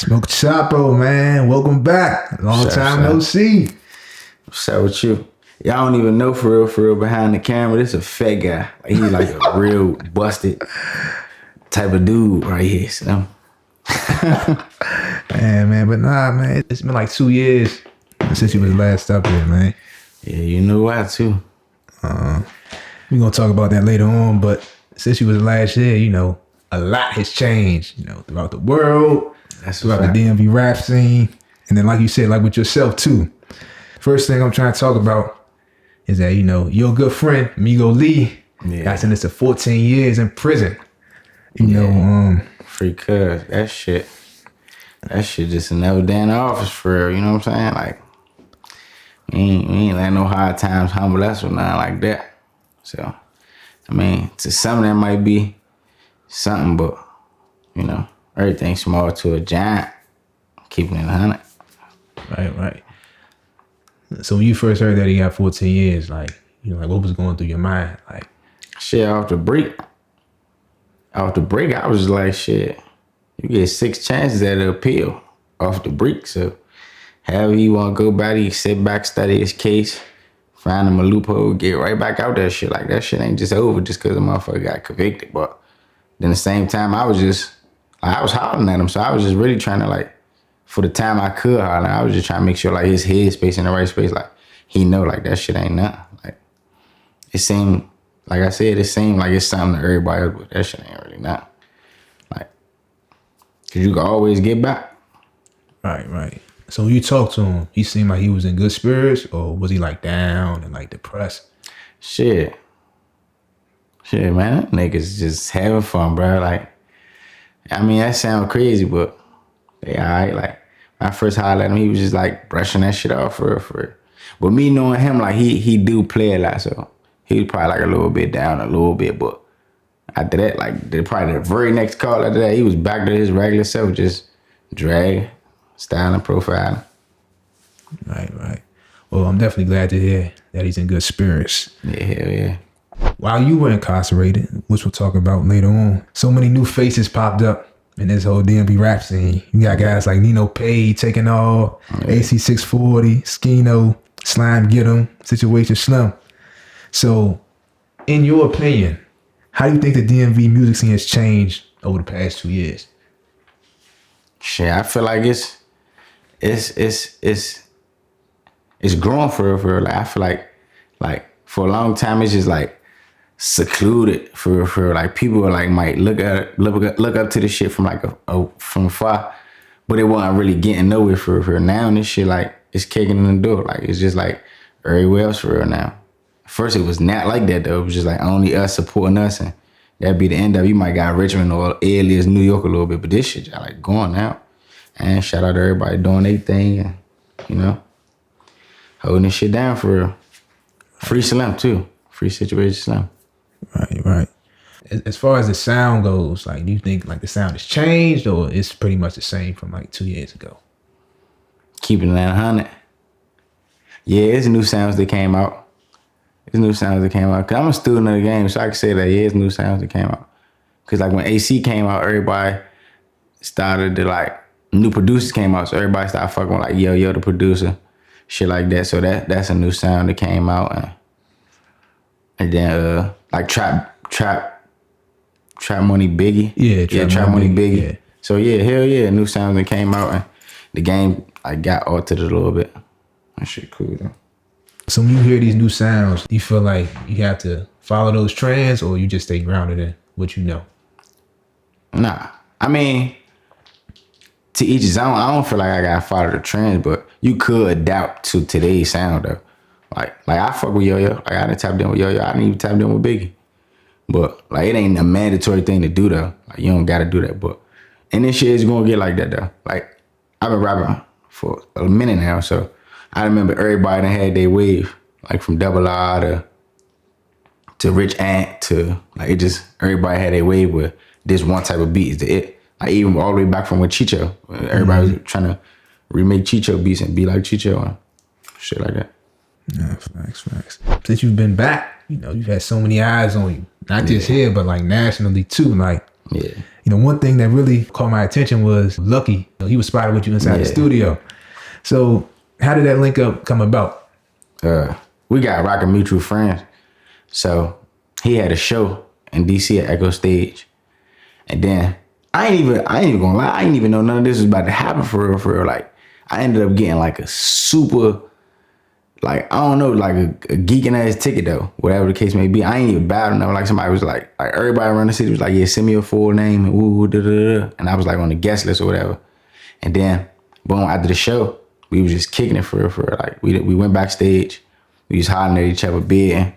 Smoke Chapo, man. Welcome back. Long time no see. What's up with you? Y'all don't even know for real, behind the camera, this a fat guy. Like, he like a real busted type of dude right here. So. man, but nah, man. It's been like 2 years since you was last up here, man. Yeah, you know why too. We're going to talk about that later on, but since you was last year, you know, a lot has changed, you know, throughout the world, throughout the DMV rap scene, and then like you said, like with yourself too. First thing I'm trying to talk about is that, you know, your good friend, Migo Lee, got sentenced to 14 years in prison. You know, free cuz. That shit just never day in the office for real, you know what I'm saying? Like, we ain't let no hard times humble us or nothing like that. So, I mean, to some of them might be something, but, you know, everything's small to a giant, keeping it 100. Right. So when you first heard that he got 14 years, like, you know, like what was going through your mind? Like, shit, off the break, I was just like, shit, you get 6 chances at an appeal off the break. So, however you want to go about it, you sit back, study his case, find him a loophole, get right back out that shit. Like, that shit ain't just over just because the motherfucker got convicted. But then at the same time, I was hollering at him. So I was just really trying to, like, for the time I could holler, I was just trying to make sure, like, his head space in the right space. Like, he know, like, that shit ain't nothing. Like, it seemed, like I said, it seemed like it's something to everybody else, but that shit ain't really nothing. Like, because you can always get back. Right. So when you talked to him, he seemed like he was in good spirits, or was he like down and like depressed? Shit, man, that nigga's just having fun, bro. Like, I mean, that sound crazy, but they all right. Like, when I first hollered at him, he was just like brushing that shit off for real. But me knowing him, like, he do play a lot, so he was probably like a little bit down a little bit, but after that, like, probably the very next call after that, he was back to his regular self, just drag, styling, profiling. Right. Well, I'm definitely glad to hear that he's in good spirits. Yeah, hell yeah. While you were incarcerated, which we'll talk about later on, so many new faces popped up in this whole DMV rap scene. You got guys like Nino Pay, Taking All, AC640, Skino, Slime Get 'em, Situation Slim. So, in your opinion, how do you think the DMV music scene has changed over the past 2 years? Shit, I feel like it's growing for real. Like, I feel like for a long time it's just like secluded for real. Like, people are like might look up to this shit from like from afar, but it wasn't really getting nowhere for real. Now this shit, like, it's kicking in the door. Like, it's just like everywhere else for real now. First, it was not like that, though. It was just like only us supporting us, and that'd be the end of it. You might got Richmond or alias New York a little bit, but this shit, y'all, like, going out. And shout out to everybody doing their thing, and, you know, holding this shit down for real. Free Slim, too. Free Situation Slim. Right. As far as the sound goes, like, do you think, like, the sound has changed, or it's pretty much the same from, like, 2 years ago? Keeping it at 100. Yeah, it's new sounds that came out. Cause I'm a student of the game, so I can say that, yeah, it's new sounds that came out. Cause, like, when AC came out, everybody started to, like, new producers came out, so everybody started fucking with, like, yo, the producer, shit like that. So that's a new sound that came out, and then like trap money Biggie, trap money Biggie. Yeah. So yeah, hell yeah, new sounds that came out, and the game, like, got altered a little bit. That shit cool though. So when you hear these new sounds, do you feel like you have to follow those trends, or you just stay grounded in what you know? Nah, I mean, to each his own. I don't feel like I gotta follow the trends, but you could adapt to today's sound though. Like I fuck with Yo-Yo. Like, I didn't tap in with Yo-Yo. I didn't even tap in with Biggie. But, like, it ain't a mandatory thing to do though. Like, you don't gotta do that. But, and this shit is gonna get like that though. Like, I've been rapping for a minute now, so I remember everybody that had their wave, like from Double R to Rich Ant to, like, it just, everybody had their wave with this one type of beat is it. Like, even all the way back from with Chicho. Everybody was trying to remake Chicho beats and be like Chicho and shit like that. Yeah, facts. Since you've been back, you know, you've had so many eyes on you. Not just here, but, like, nationally too. Like, Yeah. You know, one thing that really caught my attention was Lucki. You know, he was spotted with you inside the studio. So how did that link up come about? We got rockin' mutual friends. So he had a show in DC at Echo Stage. And then I ain't even gonna lie, I ain't even know none of this was about to happen for real. Like I ended up getting like a super, like, I don't know, like a geeking ass ticket though, whatever the case may be. I ain't even bad enough. Like somebody was like everybody around the city was like, yeah, send me your full name and woo, da, da, da. And I was like on the guest list or whatever. And then boom, after the show, we was just kicking it for real. Like we went backstage, we was hollering at each other, bidding,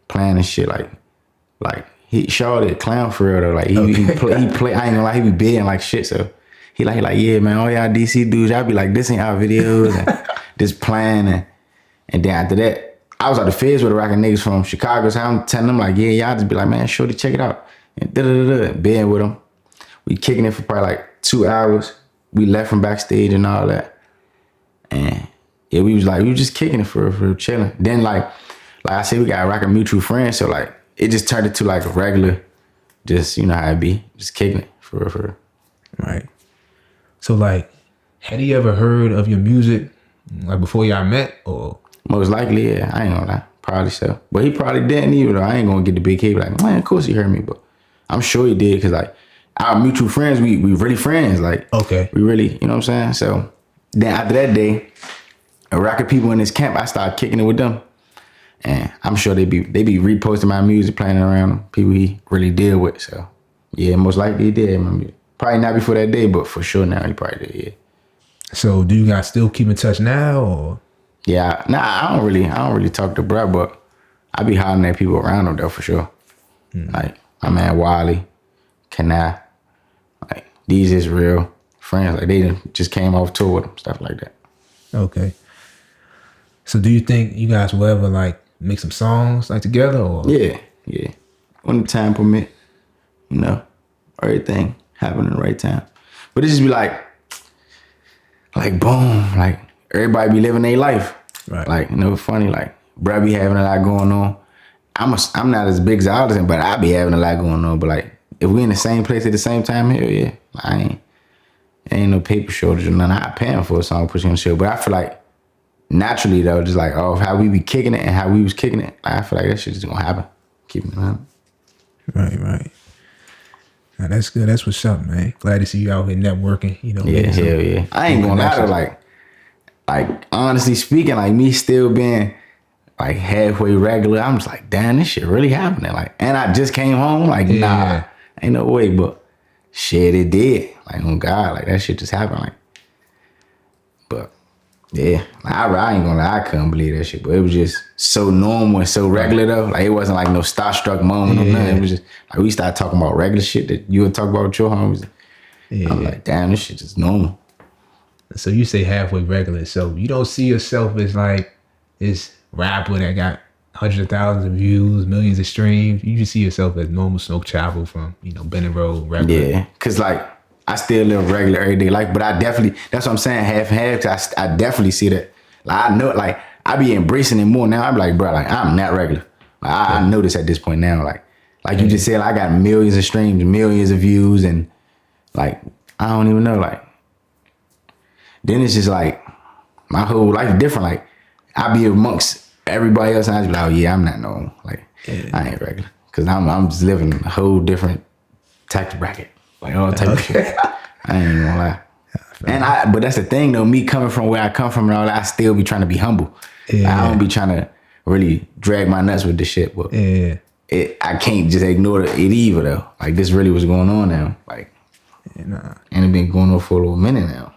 playing and shit. Like he showed it clown for real though. Like he play. I ain't gonna lie, he be bidding like shit. So he like yeah man, all y'all DC dudes, y'all be like, this ain't our videos and just playing and then after that, I was at the feds with the rockin' niggas from Chicago. So I'm telling them like, yeah, y'all just be like, man, shorty, check it out. And bidding with them. We kicking it for probably like 2 hours. We left from backstage and all that. And yeah, we was just kicking it for chilling. Then like I said, we got rockin' mutual friends. So like, it just turned into like a regular, just, you know how it be, just kicking it for real. Right. So like, had he ever heard of your music like before y'all met or? Most likely, yeah. I ain't gonna lie. Probably so. But he probably didn't either though. I ain't gonna get the big head like, man, of course he heard me. But I'm sure he did because like our mutual friends, we really friends. Like, okay. We really, you know what I'm saying? So then after that day, a rocket people in this camp, I started kicking it with them. And I'm sure they be reposting my music, playing it around them, people he really deal with. So yeah, most likely he did. Remember. Probably not before that day, but for sure now he probably did, yeah. So do you guys still keep in touch now or? Yeah, nah, I don't really talk to bruh, but I be hollering at people around him though for sure. Like my man Wiley, Kana, like these is real friends. Like they just came off tour with him, stuff like that. Okay. So do you think you guys will ever like make some songs like together or? Yeah. When the time permit, you know, everything happen in the right time. But it just be like boom, like everybody be living their life. Right. Like, you know, it's funny, like, bruh be having a lot going on. I'm not as big as Alderson, but I be having a lot going on. But like, if we in the same place at the same time, hell yeah. Ain't no paper shortage or nothing. I paying for a song, pushing on the show. But I feel like naturally though, just like, how we be kicking it and how we was kicking it, like, I feel like that shit just gonna happen. Keeping it on. Right. Now, that's good. That's what's up, man. Glad to see you out here networking. You know. Yeah, hell yeah. I ain't gonna lie to like honestly speaking, like me still being like halfway regular, I'm just like, damn, this shit really happening. Like, and I just came home. Like, nah, ain't no way. But shit, it did. Like, oh God, like that shit just happened. Like, but yeah, like, I ain't gonna lie, I couldn't believe that shit. But it was just so normal and so regular though. Like, it wasn't like no starstruck moment or nothing. It was just like we started talking about regular shit that you would talk about with your homies. Yeah. I'm like, damn, this shit just normal. So you say halfway regular. So you don't see yourself as like this rapper that got hundreds of thousands of views, millions of streams. You just see yourself as normal Smoke Chapo from, you know, Bennett Road rapper. Yeah, cause like I still live regular everyday life, but I definitely, that's what I'm saying, half and half. I definitely see that. Like I know, like I be embracing it more now. I be like, bro, like I'm not regular. Like, I know this at this point now. Like you just said, like, I got millions of streams, millions of views, and like I don't even know, like. Then it's just like my whole life different. Like I be amongst everybody else, and I just be like, oh yeah, I'm not normal. Like I ain't regular, cause I'm just living a whole different tax bracket, like all type of shit. I ain't even gonna lie. But that's the thing though. Me coming from where I come from and all that, I still be trying to be humble. Yeah. Like, I don't be trying to really drag my nuts with this shit, but I can't just ignore it either though. Like this really was going on now. Like, and it been going on for a little minute now.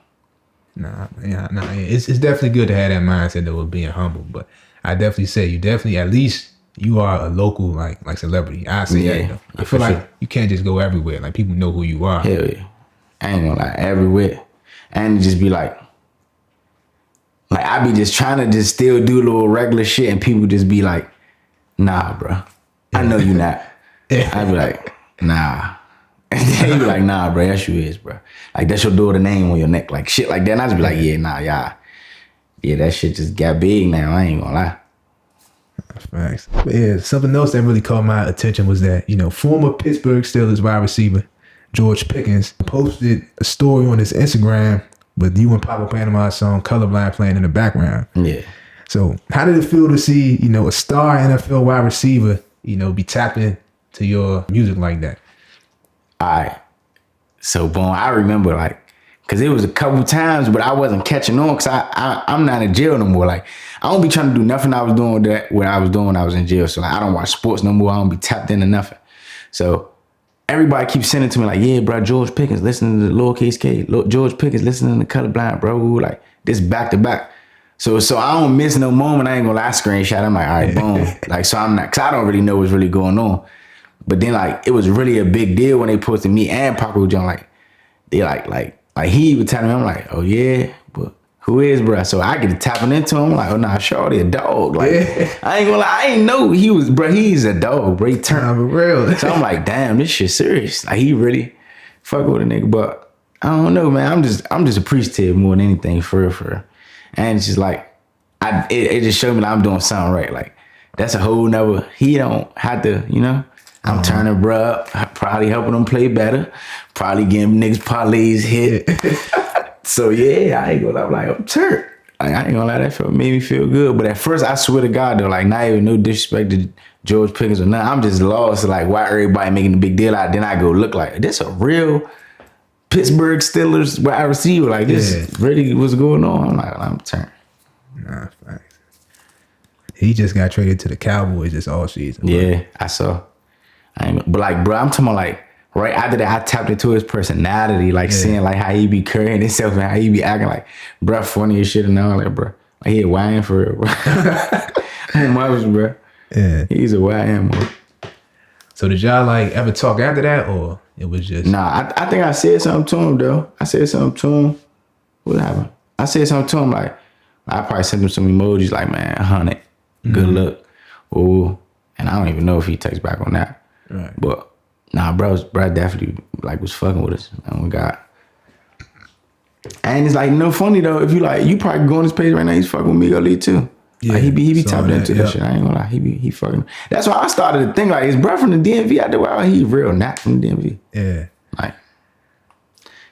It's definitely good to have that mindset though of being humble. But I definitely say you definitely, at least you are a local like celebrity. I say that. You know? I feel like you can't just go everywhere. Like people know who you are. Hell yeah. I ain't gonna lie, everywhere. And just be like I be just trying to just still do little regular shit, and people just be like, nah, bro. I know you not. I be like, nah. And then you be like, nah, bro, yes you is, bro. Like that's your daughter name on your neck, like shit like that. And I just be like, yeah, nah, yeah, that shit just got big now. I ain't gonna lie. Facts. But yeah, something else that really caught my attention was that, you know, former Pittsburgh Steelers wide receiver George Pickens, posted a story on his Instagram with you and Papa Panama's song Colorblind playing in the background. Yeah. So how did it feel to see, a star NFL wide receiver, be tapping to your music like that? All right. So, boom, I remember, like, because it was a couple times, but I wasn't catching on because I'm not in jail no more. Like, I don't be trying to do nothing I was doing that what I was doing when I was in jail. So, like, I don't watch sports no more. I don't be tapped into nothing. So, everybody keeps sending to me, like, yeah, bro, George Pickens, listening to Lowercase K. George Pickens, listening to Colorblind, bro. Like, this back to back. So I don't miss no moment. I ain't gonna lie, screenshot. I'm like, all right, boom. Like, so I'm not, because I don't really know what's really going on. But then, like, it was really a big deal when they posted me and Paco John. Like, they like he was telling me, I'm like, oh yeah, but who is, bro? So I get to tapping into him. I'm like, oh nah, shorty a dog. Like, I ain't gonna lie, I ain't know he was, bro. He's a dog, bro. He turned real. So I'm like, damn, this shit serious. Like, he really fuck with a nigga. But I don't know, man. I'm just appreciative more than anything, for real. And it's just like, it just showed me that I'm doing something right. Like, that's a whole nother. He don't have to, I'm turning bruh up, probably helping them play better, probably getting niggas parlays hit. So yeah, I ain't gonna lie, I'm like, I'm turned. Like, I ain't gonna lie, that made me feel good. But at first, I swear to God, though, like, not even no disrespect to George Pickens or nothing. I'm just lost, like, why everybody making a big deal out. Then I go look like, this a real Pittsburgh Steelers wide receiver. Like, this really what's going on. I'm like, I'm turned. Nah, facts. He just got traded to the Cowboys this all season. Yeah, I saw. But like, bro, I'm talking about, like, right after that, I tapped into his personality, like, seeing like how he be carrying himself and how he be acting like, bro, funny as shit and all that, bro. Like, he a YN for real, bro. Bro. Yeah, he's a YN, bro. So did y'all like ever talk after that, or it was just? Nah, I think I said something to him though. I said something to him. What happened? I said something to him, like, I probably sent him some emojis like, man, 100, good luck. Oh, and I don't even know if he texts back on that. Right. But nah, bro definitely like was fucking with us. Oh my God. And it's like, no funny though, if you probably go on his page right now, he's fucking with Migo Lee too. Yeah, like, he be tapping into that shit. I ain't gonna lie, he fucking. That's why I started to think, like, his bro from the DMV out there. Wow, he real not from the DMV. Yeah. Like,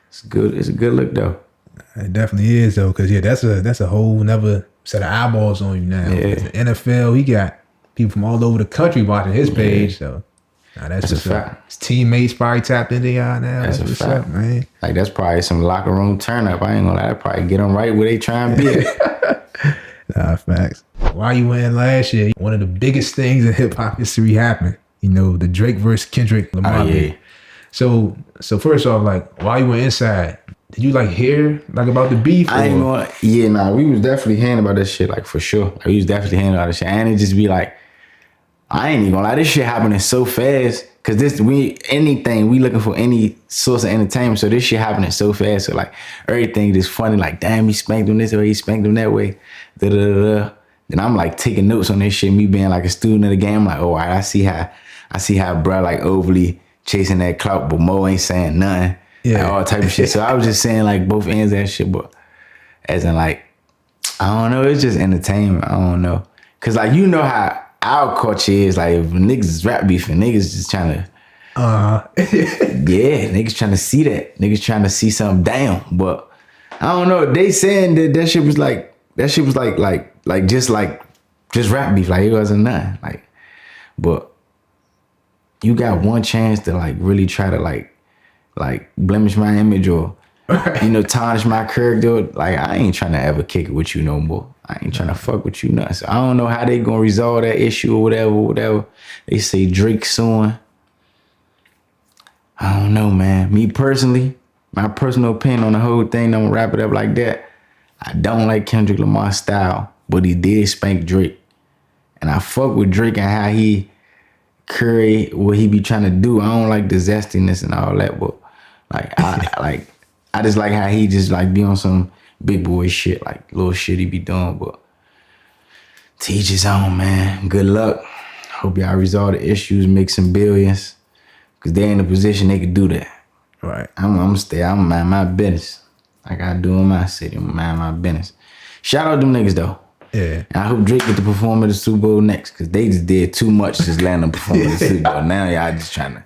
it's good. It's a good look though. It definitely is though, because that's a whole nother set of eyeballs on you now. Yeah. The NFL, he got people from all over the country watching his page. So that's a fact. Up. His teammates probably tapped into y'all now. That's what's a fact, up, man. Like, that's probably some locker room turn up. I ain't gonna lie, that probably get them right where they trying to be at. Nah, facts. While you went in last year, one of the biggest things in hip hop history happened. The Drake versus Kendrick Lamar. Yeah. So first off, like, while you went inside, did you like hear like about the beef? I ain't gonna. Yeah, nah, we was definitely hearing about this shit, like, for sure. Like, we was definitely hearing about this shit, and it just be like, I ain't even gonna lie, this shit happening so fast. Cause we looking for any source of entertainment. So this shit happening so fast. So like, everything just funny. Like, damn, he spanked him this way, he spanked him that way. Da da da. Then I'm like taking notes on this shit. Me being like a student of the game. I'm like, oh, I see how bro like overly chasing that clout, but Mo ain't saying nothing. Yeah, like, all type of shit. So I was just saying like both ends of that shit, but as in like, I don't know. It's just entertainment. I don't know. Cause like, how our culture is, like, if niggas is rap beefing, niggas just trying to yeah, niggas trying to see that. Niggas trying to see something down. But I don't know. They saying that shit was like just rap beef. Like, it wasn't nothing. Like, but you got one chance to like really try to like blemish my image or tarnish my character. Like, I ain't trying to ever kick it with you no more. I ain't trying to fuck with you nuts. I don't know how they gonna resolve that issue or whatever. They say Drake suing. I don't know, man. Me personally, my personal opinion on the whole thing, I'm gonna wrap it up like that. I don't like Kendrick Lamar's style, but he did spank Drake. And I fuck with Drake and how he curry what he be trying to do. I don't like the zestiness and all that, but like I just like how he just like be on some big boy shit, like little shit he be doing. But to each his own, man. Good luck. Hope y'all resolve the issues, make some billions, cause they're in a position they could do that. Right. I'm mind my business. Like I do in my city, I'm mind my business. Shout out them niggas though. Yeah. And I hope Drake get to perform at the Super Bowl next, cause they just did too much just letting them perform at the Super Bowl. Now y'all just trying to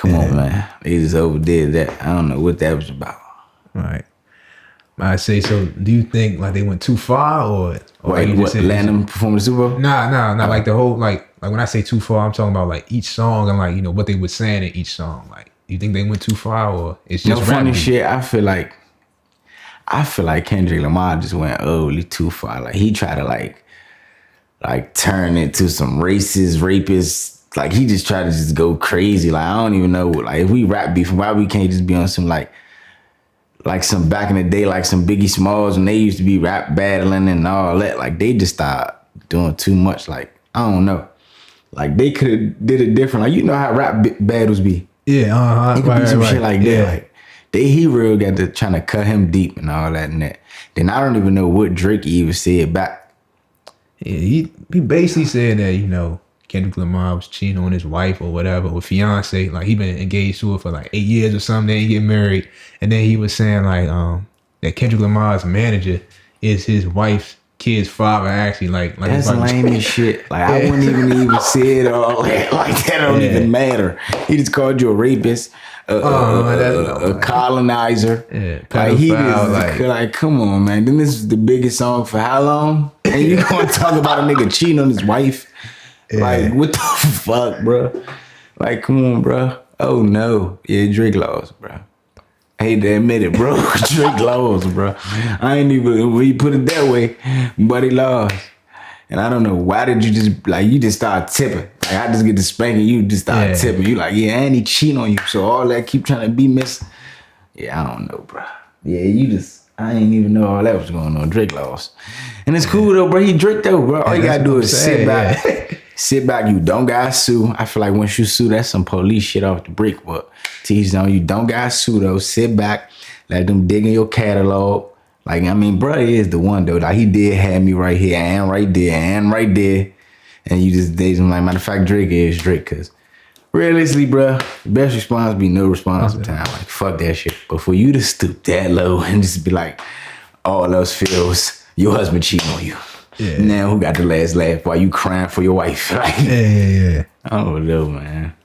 Come on, man. They just overdid that. I don't know what that was about. Right. I say, so do you think like they went too far or Wait, you what, letting them perform the Super Bowl? Nah. Like the whole like when I say too far, I'm talking about like each song and like, you know, what they were saying in each song. Like, do you think they went too far or it's just no funny shit? I feel like Kendrick Lamar just went too far. Like he tried to like turn it to some racist, rapist. Like he just tried to just go crazy. Like I don't even know. Like if we rap beef, why we can't just be on some like some back in the day, like some Biggie Smalls when they used to be rap battling and all that. Like they just started doing too much. Like I don't know. Like they could have did it different. Like you know how rap battles be. Yeah, It could be some shit like that. Like he real got to trying to cut him deep and all that and that. Then I don't even know what Drake even said back. Yeah, he basically said that, you know, Kendrick Lamar was cheating on his wife or whatever, with fiance. Like he been engaged to her for like 8 years or something. They ain't get married. And then he was saying like that Kendrick Lamar's manager is his wife's kid's father. Actually, like that's lame as shit. Like I wouldn't even say it all like that. Don't even matter. He just called you a rapist, a colonizer. Yeah, like he just like come on, man. Then this is the biggest song for how long? And you gonna talk about a nigga cheating on his wife? Yeah. Like what the fuck, bro? Like come on, bro. Oh no, yeah, Drake lost, bro. I hate to admit it, bro. Drake lost, bro. I ain't even when you put it that way, but he lost. And I don't know why did you just start tipping? Like I just get to spanking, you just start tipping. You like, yeah, and he cheating on you. So all that keep trying to be miss. Yeah, I don't know, bro. Yeah, I ain't even know all that was going on. Drake lost. And it's cool though, bro. He Drake though, bro. All you gotta do is sit back. Sit back, you don't gotta sue. I feel like once you sue, that's some police shit off the brick. But teach on you don't gotta sue though. Sit back, let them dig in your catalog. Like, I mean, bro is the one though. Like he did have me right here and right there and right there. And you just days him like, matter of fact, Drake is Drake. Cause realistically, bro, the best response be no response sometimes. Like, fuck that shit. But for you to stoop that low and just be like, all else feels your husband cheating on you. Yeah. Now who got the last laugh while you crying for your wife? Like, yeah. I don't know, man.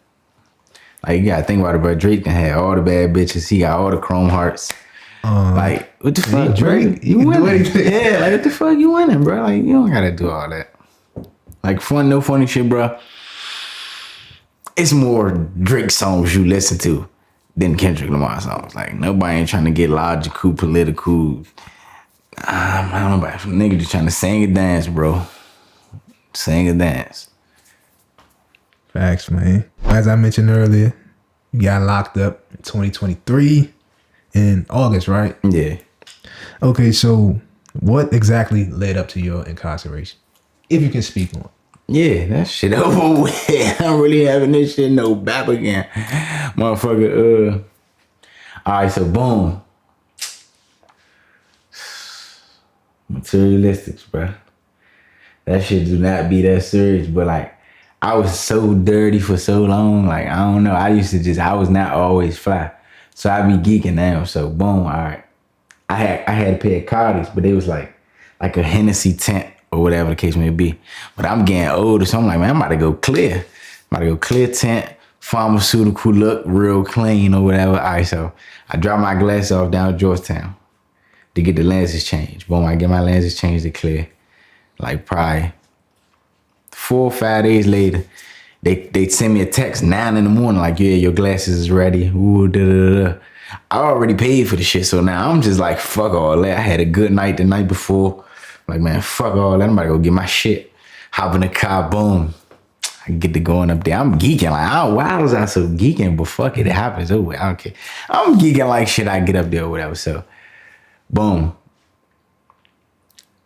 Like you gotta think about it, bro. Drake can have all the bad bitches. He got all the chrome hearts. Like what the fuck, Drake? You winning? Yeah, like what the fuck you winning, bro? Like you don't gotta do all that. Like no funny shit, bro. It's more Drake songs you listen to than Kendrick Lamar songs. Like nobody ain't trying to get logical, political. I don't know about some nigga just trying to sing and dance, bro. Sing and dance. Facts, man. As I mentioned earlier, you got locked up in 2023 in August, right? Yeah. Okay, so what exactly led up to your incarceration? If you can speak on it. Yeah, that shit over with. I'm really having this shit no back again. Motherfucker, all right, so boom. Materialistics, bro. That shit do not be that serious, but like I was so dirty for so long. Like I don't know. I was not always fly, so I be geeking now. So boom, all right. I had a pair of Cardis, but they was like a Hennessy tent or whatever the case may be. But I'm getting older, so I'm like, man, I'm about to go clear. I'm about to go clear tent, pharmaceutical look, real clean or whatever. All right, so I dropped my glasses off down Georgetown to get the lenses changed. Boom, I get my lenses changed to clear. Like probably 4 or 5 days later, they send me a text 9 in the morning like, yeah, your glasses is ready. Ooh, da da da. I already paid for the shit, so now I'm just like, fuck all that. I had a good night the night before. Like, man, fuck all that. I'm about to go get my shit. Hop in the car, boom. I get to going up there. I'm geeking. Like, why was I so geeking? But fuck it, it happens. Oh, I don't care. I'm geeking like shit. I get up there or whatever. So, boom.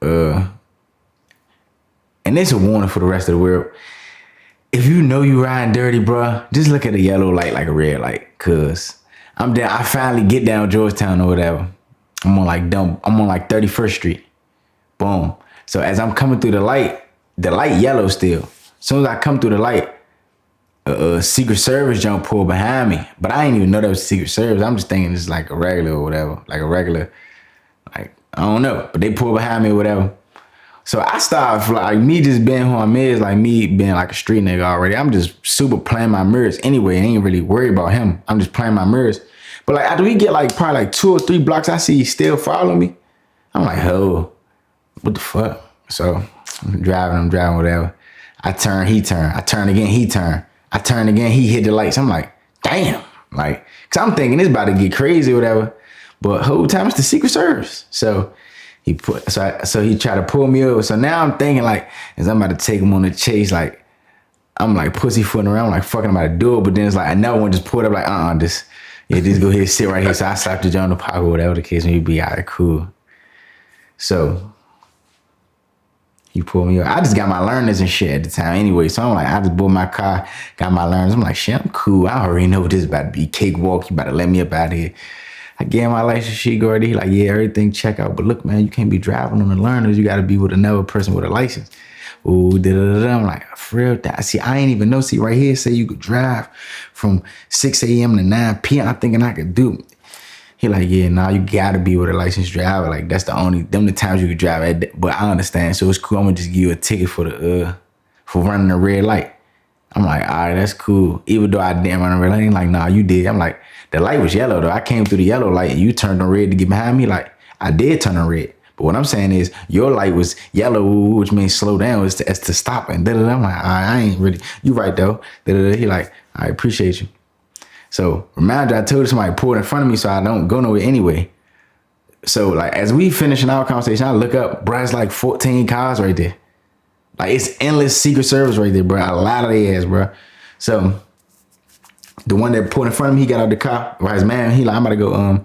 And it's a warning for the rest of the world. If you know you riding dirty, bruh, just look at a yellow light like a red light. Cause I'm down. I finally get down Georgetown or whatever. I'm on like 31st Street. Boom. So as I'm coming through the light yellow still. As soon as I come through the light, a Secret Service jump pulled behind me. But I didn't even know that was Secret Service. I'm just thinking it's like a regular or whatever. Like a regular, like, I don't know. But they pulled behind me or whatever. So I started like me just being who I'm is, like me being like a street nigga already. I'm just super playing my mirrors anyway. I ain't really worried about him. I'm just playing my mirrors. But like after we get like probably like 2 or 3 blocks, I see he still following me. I'm like, oh, what the fuck? So I'm driving, whatever. I turn, he turn. I turn again, he turn. I turn again, he hit the lights. I'm like, damn. Like, cause I'm thinking it's about to get crazy or whatever. But whole time it's the Secret Service. So he tried to pull me over. So now I'm thinking like, as I'm about to take him on the chase, like I'm like pussyfooting around, like fucking about to do it. But then it's like another one just pulled up like, just go ahead, sit right here. So I slapped the joint in the pocket, whatever the case may be. All right, cool. So he pulled me up. I just got my learners and shit at the time anyway. So I'm like, I just bought my car, got my learners. I'm like, shit, I'm cool. I already know this is about to be cakewalk. You about to let me up out of here. I gave him my license sheet already. He like, yeah, everything check out. But look, man, you can't be driving on the learners. You got to be with another person with a license. Ooh, I'm like, for real? See, I ain't even know. See, right here, say you could drive from 6 a.m. to 9 p.m. I'm thinking I could do. He like, yeah, nah, you got to be with a licensed driver. Like, that's the times you could drive. But I understand. So it's cool. I'm going to just give you a ticket for running a red light. I'm like, all right, that's cool. Even though I didn't run a red light, like, nah, you did. I'm like, the light was yellow though. I came through the yellow light and you turned on red to get behind me. Like, I did turn on red. But what I'm saying is your light was yellow, which means slow down, is to stop. And I'm like, all right, I ain't really, you right though. He like, I appreciate you. So reminder, I told somebody pulled in front of me so I don't go nowhere anyway. So like, as we finishing our conversation, I look up, bro, it's like 14 cars right there. Like, it's endless Secret Service right there, bro. A lot of their ass, bro. So the one that pulled in front of me, he got out the car. Or his man, he like, I'm about to go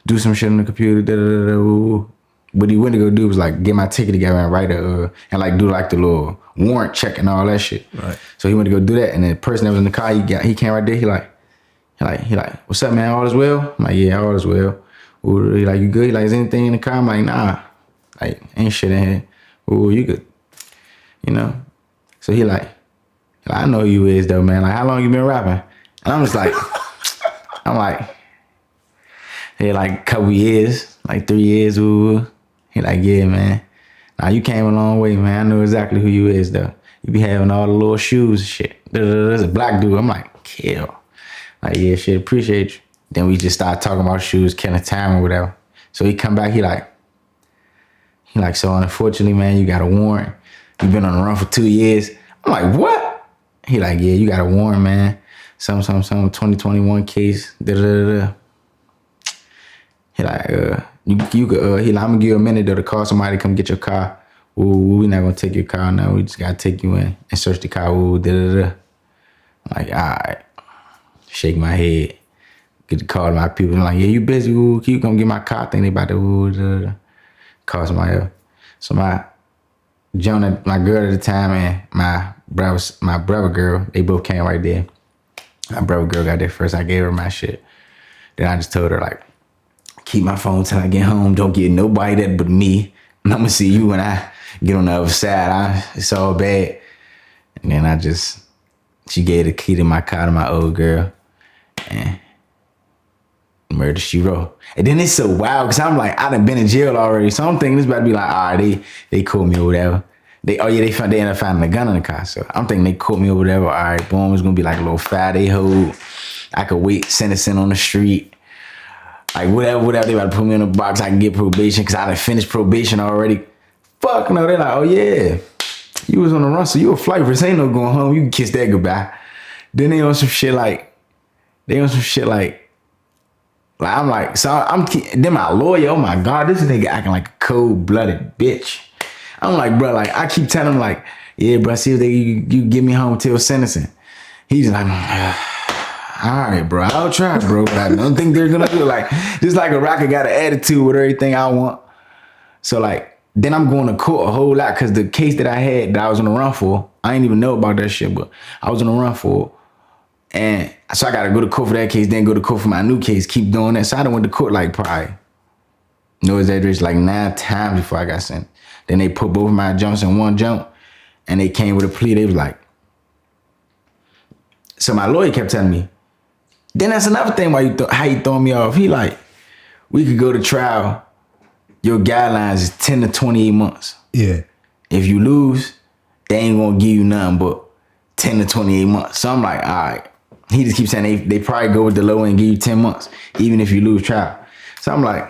do some shit on the computer. What he went to go do was like get my ticket together and write and like do like the little warrant check and all that shit. Right. So he went to go do that, and the person that was in the car, he came right there. He like, what's up, man? All is well? I'm like, yeah, all is well. Ooh, he like, you good? He like, is anything in the car? I'm like, nah, like ain't shit in here. Ooh, you good? You know? So he like, I know who you is though, man. Like, how long you been rapping? And I'm just like, hey, like a couple years, like 3 years. Ooh. He like, yeah, man. Nah, you came a long way, man. I know exactly who you is though. You be having all the little shoes and shit. There's a black dude. I'm like, kill. Like, yeah, shit, appreciate you. Then we just start talking about shoes, killing time or whatever. So he come back, he like, so unfortunately, man, you got a warrant. You been on the run for 2 years. I'm like, what? He like, yeah, you got a warrant, man. Some 2021 case. He like, you could, he like, I'm gonna give you a minute though to call somebody to come get your car. Ooh, we not gonna take your car now. We just gotta take you in and search the car. Ooh, I'm like, all right. Shake my head. Get the call to my people. I'm like, yeah, you busy? Ooh, can you come get my car? Think they about to, ooh, call somebody else. So my girl at the time and my brother girl, they both came right there. My brother girl got there first. I gave her my shit. Then I just told her, like, keep my phone till I get home. Don't get nobody that but me. And I'm gonna see you when I get on the other side. It's all bad. And then she gave the key to my car to my old girl. And murder, she wrote. And then it's so wild because I'm like, I done been in jail already. So I'm thinking this about to be like, all right, they caught me or whatever. They ended up finding a gun in the car. So I'm thinking they caught me or whatever. All right, boom, it's gonna be like a little 5-day hold. I could wait sentencing on the street. Like whatever, they about to put me in a box. I can get probation because I done finished probation already. Fuck no, they're like, oh yeah, you was on the run, so you a flight risk. Ain't no going home. You can kiss that goodbye. Then they on some shit like, I'm like, so then my lawyer, oh my God, this nigga acting like a cold-blooded bitch. I'm like, bro, like, I keep telling him, like, yeah, bro, see if you get me home till sentencing. He's like, all right, bro, I'll try, bro, but I don't think they're gonna do it. Like, just like a rocker got an attitude with everything I want. So, like, then I'm going to court a whole lot because the case that I had that I was on the run for, I didn't even know about that shit, but I was on the run for. And so I got to go to court for that case, then go to court for my new case, keep doing that. So I done went to court like probably, no exaggeration, like 9 times before I got sent. Then they put both of my jumps in one jump and they came with a plea. They was like, so my lawyer kept telling me, then that's another thing why how you throwing me off. He like, we could go to trial. Your guidelines is 10 to 28 months. Yeah. if you lose, they ain't gonna give you nothing but 10 to 28 months. So I'm like, all right. He just keeps saying they probably go with the low end and give you 10 months, even if you lose trial. So I'm like,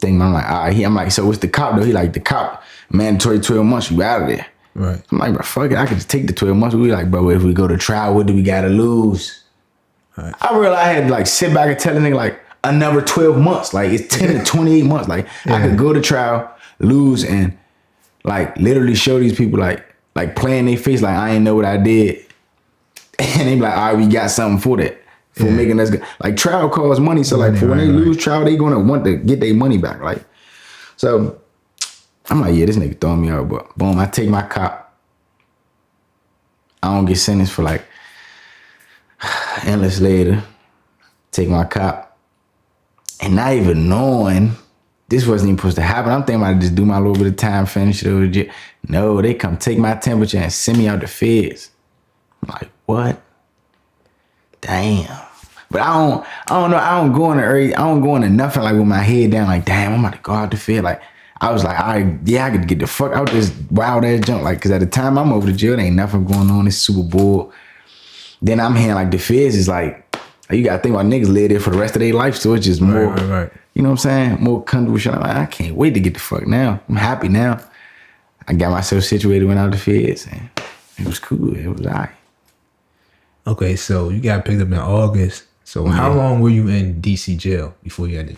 I'm like, all right. I'm like, so what's the cop though? He like, the cop, mandatory 12 months, you out of there. Right. I'm like, bro, fuck it. I could just take the 12 months. We like, bro, if we go to trial, what do we gotta lose? Right. I realized I had to like sit back and tell the nigga like another 12 months. Like it's 10 to 28 months. Like I could go to trial, lose, and like literally show these people like playing their face like I ain't know what I did. And they be like, all right, we got something for that. For making us good. Like trial costs money. So like for when they lose trial, they gonna want to get their money back. Like, so I'm like, yeah, this nigga throwing me out. But boom, I take my cop. I don't get sentenced for like endless later. Take my cop. And not even knowing this wasn't even supposed to happen. I'm thinking about just do my little bit of time, finish it over the jail. No, they come take my temperature and send me out the feds. I'm like, what? Damn. But I don't know. I don't go into nothing like with my head down. Like, damn, I'm about to go out the fed. Like, I was like, all right, yeah, I could get the fuck out this wild ass junk. Like, cause at the time I'm over the jail, there ain't nothing going on. It's Super Bowl. Then I'm hearing like the feds is like, you gotta think about niggas live there for the rest of their life. So it's just more, right. You know what I'm saying? More comfortable shit. I'm like, I can't wait to get the fuck now. I'm happy now. I got myself situated, went out the feds, and it was cool. It was all right. Okay, so you got picked up in August. So how long were you in DC jail before you had to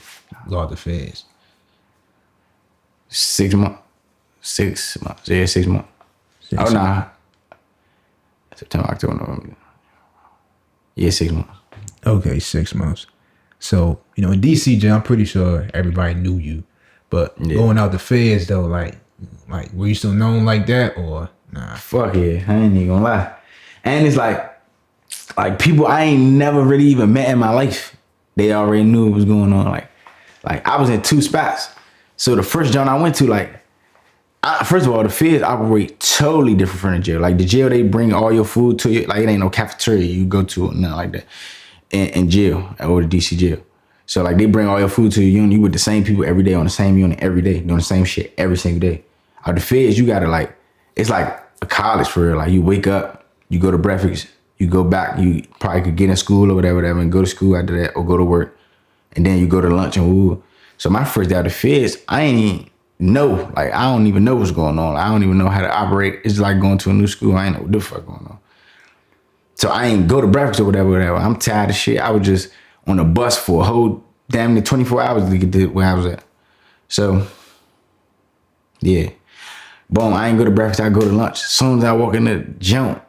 go out the feds? 6 months. 6 months. Yeah, 6 months. Nah. September, October, November. Yeah, 6 months. Okay, 6 months. So, in DC jail, I'm pretty sure everybody knew you. But going out the feds though, like were you still known like that or nah? Fuck yeah. I ain't even gonna lie. And it's like people I ain't never really even met in my life, they already knew what was going on. Like I was in 2 spots. So the first joint I went to, first of all, the feds operate totally different from the jail. Like the jail, they bring all your food to you. Like it ain't no cafeteria you go to or nothing like that in jail or the DC jail. So like they bring all your food to your unit. You with the same people every day on the same unit every day, doing the same shit every single day. Out the feds, you gotta it's like a college for real. Like you wake up, you go to breakfast, you go back, you probably could get in school or whatever, and go to school after that or go to work. And then you go to lunch and woo. So my first day out of the feds, I ain't even know. Like I don't even know what's going on. I don't even know how to operate. It's like going to a new school. I ain't know what the fuck going on. So I ain't go to breakfast or whatever. I'm tired of shit. I was just on a bus for a whole damn near 24 hours to get to where I was at. So yeah. Boom, I ain't go to breakfast, I go to lunch. As soon as I walk in the jump,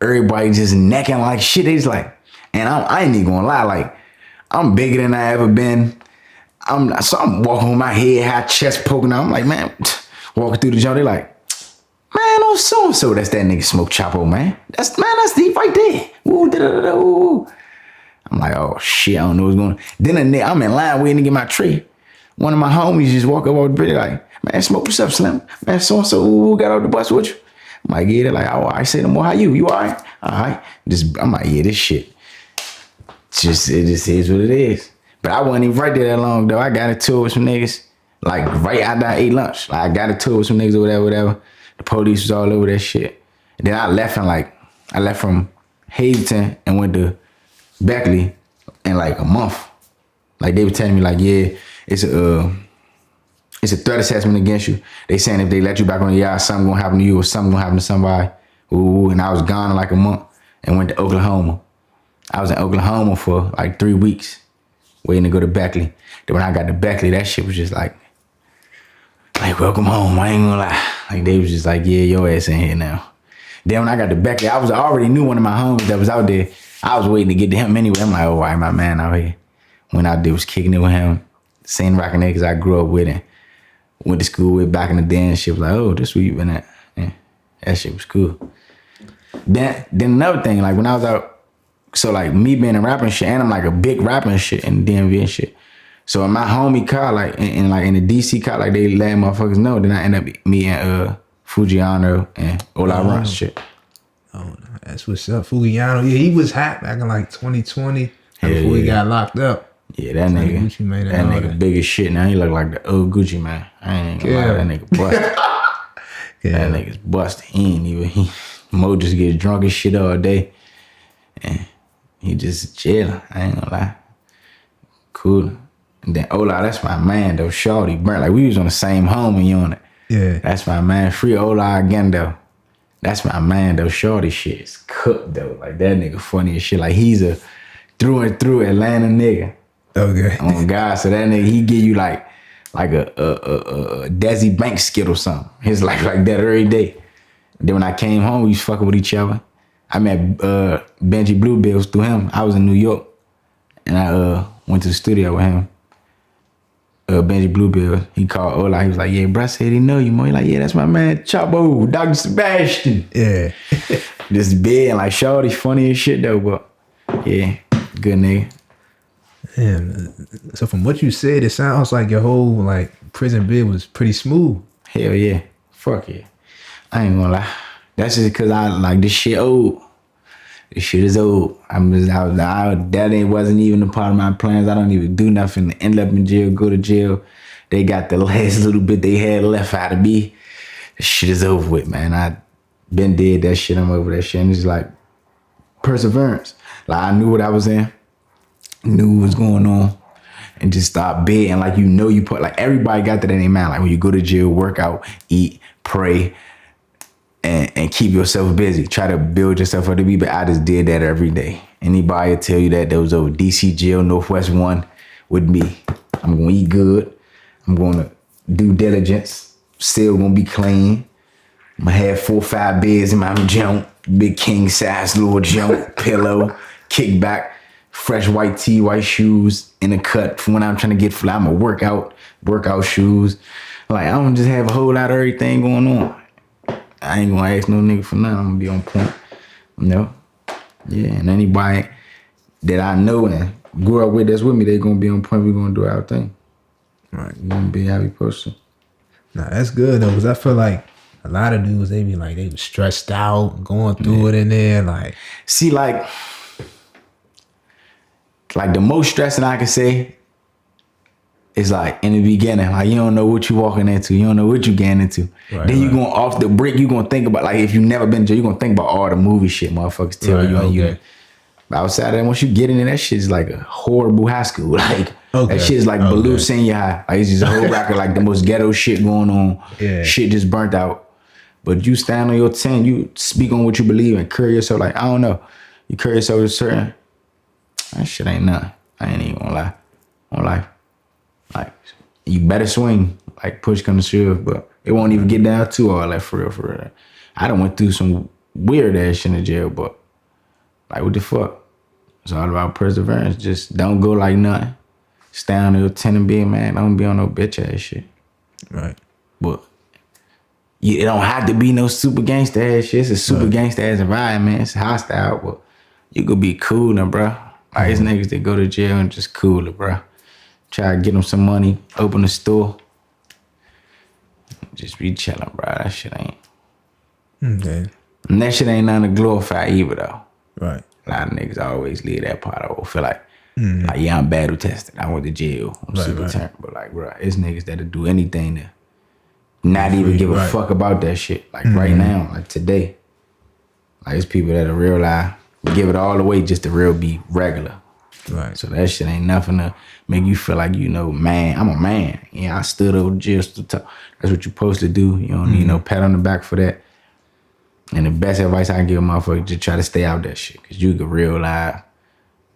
everybody just necking like shit. They just like, and I ain't even gonna lie, like, I'm bigger than I ever been. I'm walking with my head high, chest poking out. I'm like, man, walking through the jump, they like, man, oh so-and-so, that's that nigga Smoke Chapo, man. That's deep right there. Woo, da-da-da-da-woo. I'm like, oh shit, I don't know what's going on. Then I'm in line waiting to get my tray. One of my homies just walk up over the bridge like, man, Smoke, what's up, Slim? Man, so-and-so got off the bus with you? I'm like, yeah, they're like, oh, I say no more, how you? You all right? All right. I'm like, yeah, this shit. It just is what it is. But I wasn't even right there that long, though. I got a tour with some niggas, like, right after I ate lunch. Like, I got a tour with some niggas or whatever. The police was all over that shit. And then I left from Haverton and went to Beckley in, like, a month. Like, they were telling me, like, yeah, it's a threat assessment against you. They saying if they let you back on the yard, something gonna happen to you or something gonna happen to somebody. Ooh, and I was gone in like a month and went to Oklahoma. I was in Oklahoma for like 3 weeks waiting to go to Beckley. Then when I got to Beckley, that shit was just like welcome home. I ain't gonna lie. Like they was just like, yeah, your ass in here now. Then when I got to Beckley, I already knew one of my homies that was out there. I was waiting to get to him anyway. I'm like, oh, all right, my man out here. Went out there, was kicking it with him. Same rockin' niggas I grew up with and went to school with back in the day and shit. Was like, oh, this where you been at. Yeah, that shit was cool. Then another thing, like when I was out, so like me being a rapper and shit, and I'm like a big rapper and shit in the DMV and shit. So in my homie car, like in the DC car, like they let motherfuckers know. Then I end up meeting Fujiano and Ola Runs shit. Oh, that's what's up. Fujiano, yeah, he was hot back in like 2020 before he got locked up. Yeah, that nigga, Gucci made that nigga big as shit. Now he look like the old Gucci man. I ain't gonna lie, that nigga bust. That nigga's busted. Mo just get drunk as shit all day. And he just chillin'. I ain't gonna lie. Cool. And then Ola, that's my man though. Shorty burnt. Like we was on the same home unit. Yeah. That's my man. Free Ola again though. That's my man though. Shorty shit is cooked though. Like that nigga funny as shit. Like he's a through and through Atlanta nigga. Okay. Oh God. So that nigga, he give you like a Desi Banks skit or something. His life like that every day. And then when I came home, we was fucking with each other. I met Benji Bluebills through him. I was in New York, and I went to the studio with him. Benji Bluebills, he called Ola. He was like, "Yeah, bruh said he know you, man." He like, "Yeah, that's my man, Chapo, Dr. Sebastian." Yeah. This big and like Shorty funny as shit though, but yeah, good nigga. Damn. So from what you said, it sounds like your whole like prison bid was pretty smooth. Hell yeah, fuck yeah. I ain't gonna lie. That's just because I like this shit old. This shit is old. That wasn't even a part of my plans. I don't even do nothing to end up in jail, go to jail. They got the last little bit they had left out of me. This shit is over with, man. I been did that shit. I'm over that shit. And it's like perseverance. Like I knew what I was in, knew what was going on, and just stop begging. Like you put like everybody got that in their mind. Like when you go to jail, work out, eat, pray. And keep yourself busy. Try to build yourself up to be, but I just did that every day. Anybody will tell you that there was over DC jail, Northwest 1 with me. I'm gonna eat good. I'm gonna do diligence. Still gonna be clean. I'm gonna have 4 or 5 beds in my junk. Big king size little junk, pillow, kickback, fresh white tee, white shoes in the cut from when I'm trying to get fly. I'm gonna workout shoes. Like I don't just have a whole lot of everything going on. I ain't gonna ask no nigga for nothing. I'm gonna be on point. You know? Yeah, and anybody that I know and grew up with that's with me, they gonna be on point. We gonna do our thing. Right. We gonna be a happy person. Nah, that's good though, because I feel like a lot of dudes, they be like, they was stressed out, going through it in there, like. See, like the most stressing I can say is like in the beginning, like you don't know what you walking into, you don't know what you getting into. Right, then you going off the brick, you gonna think about like if you never been to jail, you gonna think about all the movie shit motherfuckers tell you. And you outside of that, once you get into that shit is like a horrible high school. Like that shit is like Baloo Senior High. Like it's just a whole rack of like the most ghetto shit going on. Yeah. Shit just burnt out. But you stand on your 10, you speak on what you believe and carry yourself like, I don't know. You carry yourself with certain, that shit ain't nothing. I ain't even gonna lie. On life. Like, you better swing, like push come to shove, but it won't even get down to all that for real. I done went through some weird ass shit in jail, but like what the fuck? It's all about perseverance. Just don't go like nothing. Stay on your 10 and be a man. Don't be on no bitch ass shit. Right. But it don't have to be no super gangster ass shit. It's a super gangster ass environment. It's hostile, but you could be cooler, bro. Like it's niggas that go to jail and just cooler, bro. Try to get them some money, open a store. Just be chilling, bro. That shit ain't. Okay. And that shit ain't nothing to glorify either, though. Right. A lot of niggas always leave that part out. Feel like, yeah, I'm battle tested. I went to jail. I'm super turned. But like, bro, it's niggas that'll do anything to not even give a fuck about that shit. Like right now, like today. Like it's people that'll realize, give it all away just to real be regular. Right. So that shit ain't nothing to make you feel like, you know, man, I'm a man. Yeah, I stood over jail to talk. That's what you're supposed to do. You don't need no pat on the back for that. And the best advice I can give a motherfucker, just try to stay out that shit. Cause you could real life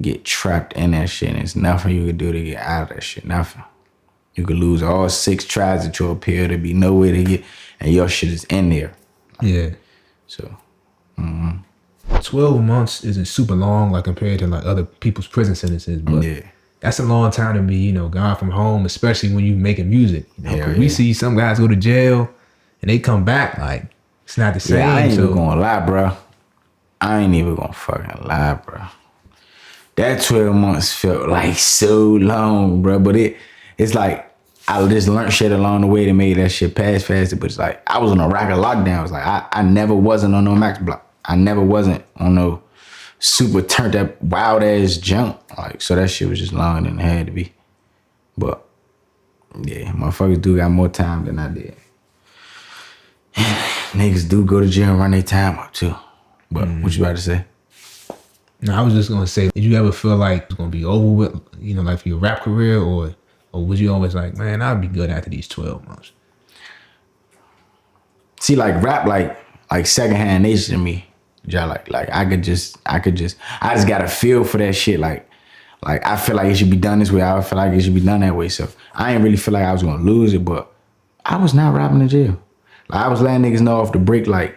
get trapped in that shit. And it's nothing you could do to get out of that shit. Nothing. You could lose all 6 tries at your appeal. There'd be no way to get, and your shit is in there. Yeah. So, 12 months isn't super long, like compared to like other people's prison sentences, but that's a long time to be, you know, gone from home, especially when you making music. You know, 'cause we see some guys go to jail and they come back like it's not the same. Yeah, I ain't even gonna lie, bro. I ain't even gonna fucking lie, bro. That 12 months felt like so long, bro. But it's like I just learned shit along the way that made that shit pass faster. But it's like I was on a rack of lockdowns. Like I never wasn't on no max block. I never wasn't on no super turned up wild ass junk. Like, so that shit was just longer than it had to be. But yeah, motherfuckers do got more time than I did. niggas do go to jail and run their time up too. But what you about to say? No, I was just gonna say, did you ever feel like it's gonna be over with, like for your rap career, or was you always like, man, I'll be good after these 12 months? See, like rap, like secondhand nature to me. Yeah, like I just got a feel for that shit. Like I feel like it should be done this way. I feel like it should be done that way. So I ain't really feel like I was gonna lose it, but I was not rapping in jail. Like I was letting niggas know off the break, like,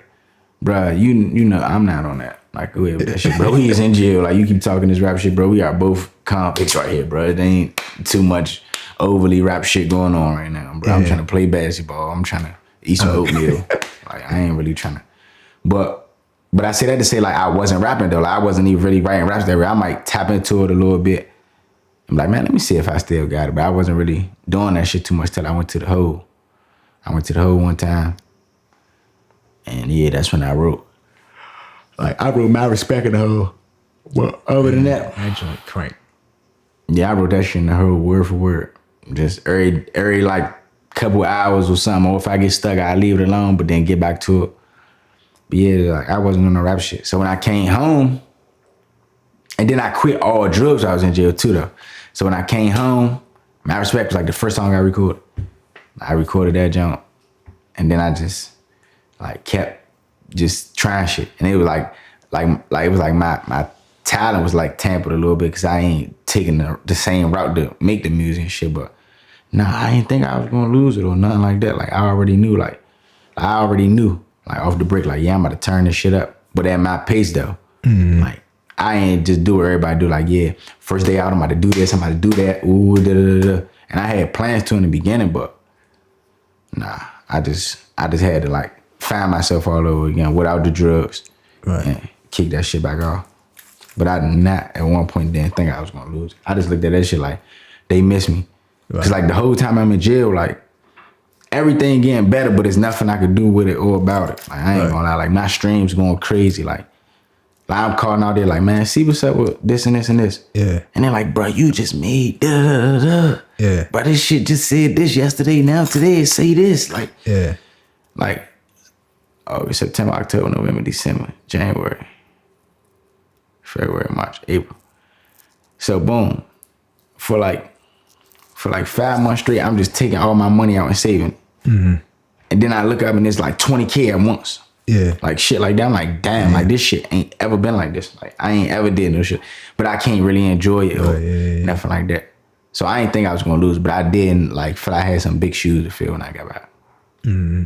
bruh, you know I'm not on that. Like, go ahead with that shit, bro. He is in jail. Like, you keep talking this rap shit, bro. We are both convicts right here, bro. It ain't too much overly rap shit going on right now, bro. Yeah. I'm trying to play basketball. I'm trying to eat some oatmeal. Like, I ain't really trying to. But I say that to say, like, I wasn't rapping, though. Like, I wasn't even really writing raps that way. I might tap into it a little bit. I'm like, man, let me see if I still got it. But I wasn't really doing that shit too much till I went to the hole. I went to the hole one time. And, yeah, that's when I wrote. Like, I wrote My Respect in the hole. Well, other than that. That joint crank. Yeah, I wrote that shit in the hole word for word. Just every like, couple hours or something. Or if I get stuck, I leave it alone, but then get back to it. But yeah, like, I wasn't doing no rap shit. So when I came home, and then I quit all drugs, I was in jail too, though. So when I came home, My Respect was like the first song I recorded. I recorded that jump. And then I just, like, kept just trying shit. And it was like it was like my talent was like tampered a little bit because I ain't taking the same route to make the music and shit. But nah, I didn't think I was gonna lose it or nothing like that. Like I already knew like off the break, like, yeah, I'm about to turn this shit up. But at my pace though. Mm-hmm. Like I ain't just do what everybody do, like, yeah, first day out, I'm about to do this, I'm about to do that, ooh, da da da. And I had plans to in the beginning, but nah, I just had to like find myself all over again without the drugs, right, and kick that shit back off. But I did not at one point didn't think I was gonna lose. I just looked at that shit like they miss me. Right. Cause like the whole time I'm in jail, like everything getting better, but there's nothing I could do with it or about it. Like I ain't gonna lie, like my streams going crazy. Like I'm calling out there like, man, see what's up with this and this and this. Yeah. And they're like, bro, you just made da da da da. Yeah. But this shit just said this yesterday. Now today it say this. Like, yeah. Like, August, September, October, November, December, January, February, March, April. So boom, for like 5 months straight, I'm just taking all my money out and saving. Mm-hmm. And then I look up and it's like 20K at once. Yeah. Like shit like that. I'm like, damn, like this shit ain't ever been like this. Like I ain't ever did no shit. But I can't really enjoy it or nothing like that. So I ain't think I was gonna lose, but I didn't like feel I had some big shoes to fill when I got back. Mm-hmm.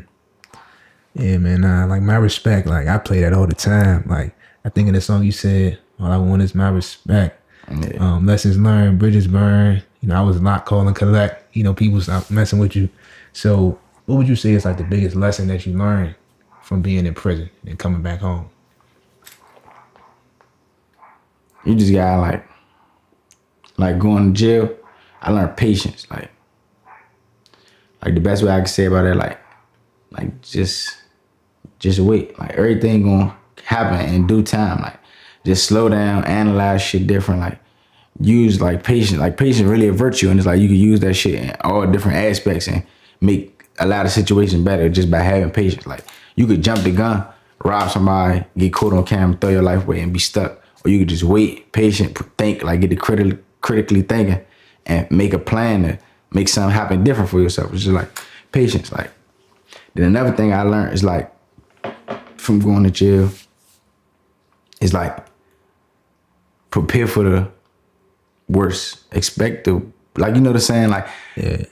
Yeah, man. Like My Respect, like I play that all the time. Like I think in the song you said, all I want is my respect. Yeah. Lessons learned, bridges burned. I was not call and collect. People stop messing with you. So what would you say is like the biggest lesson that you learned from being in prison and coming back home? You just gotta like going to jail. I learned patience. Like the best way I can say about it, like just wait. Like everything gonna happen in due time. Like just slow down, analyze shit different. Like use like patience. Like patience really a virtue, and it's like you can use that shit in all different aspects and make a lot of situations better just by having patience. Like you could jump the gun, rob somebody, get caught on camera, throw your life away and be stuck. Or you could just wait, patient, think, like get the critically thinking and make a plan to make something happen different for yourself. It's just like patience. Like then another thing I learned is like from going to jail is like prepare for the worst. Expect the, like, the saying, like, yeah,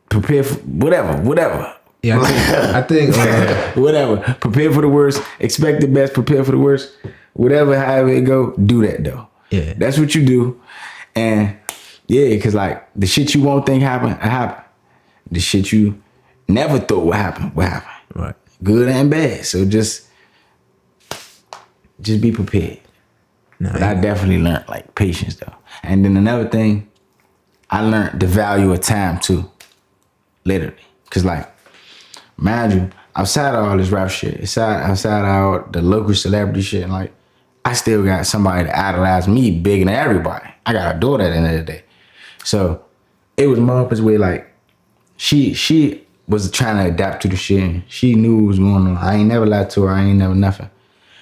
prepare for whatever. Yeah, I think whatever. Prepare for the worst. Expect the best. Prepare for the worst. Whatever, however it go, do that though. Yeah, that's what you do. And yeah, because like the shit you won't think happen. The shit you never thought would happen. Right. Good and bad. So just be prepared. No, but I definitely learned like patience though. And then another thing, I learned the value of time too. Literally. Cause like, mind you, outside of all this rap shit, outside all the local celebrity shit, and like, I still got somebody to idolize me bigger than everybody. I got a daughter at the end of the day. So it was Mama's way, like, she was trying to adapt to the shit. She knew what was going on. I ain't never lied to her. I ain't never nothing.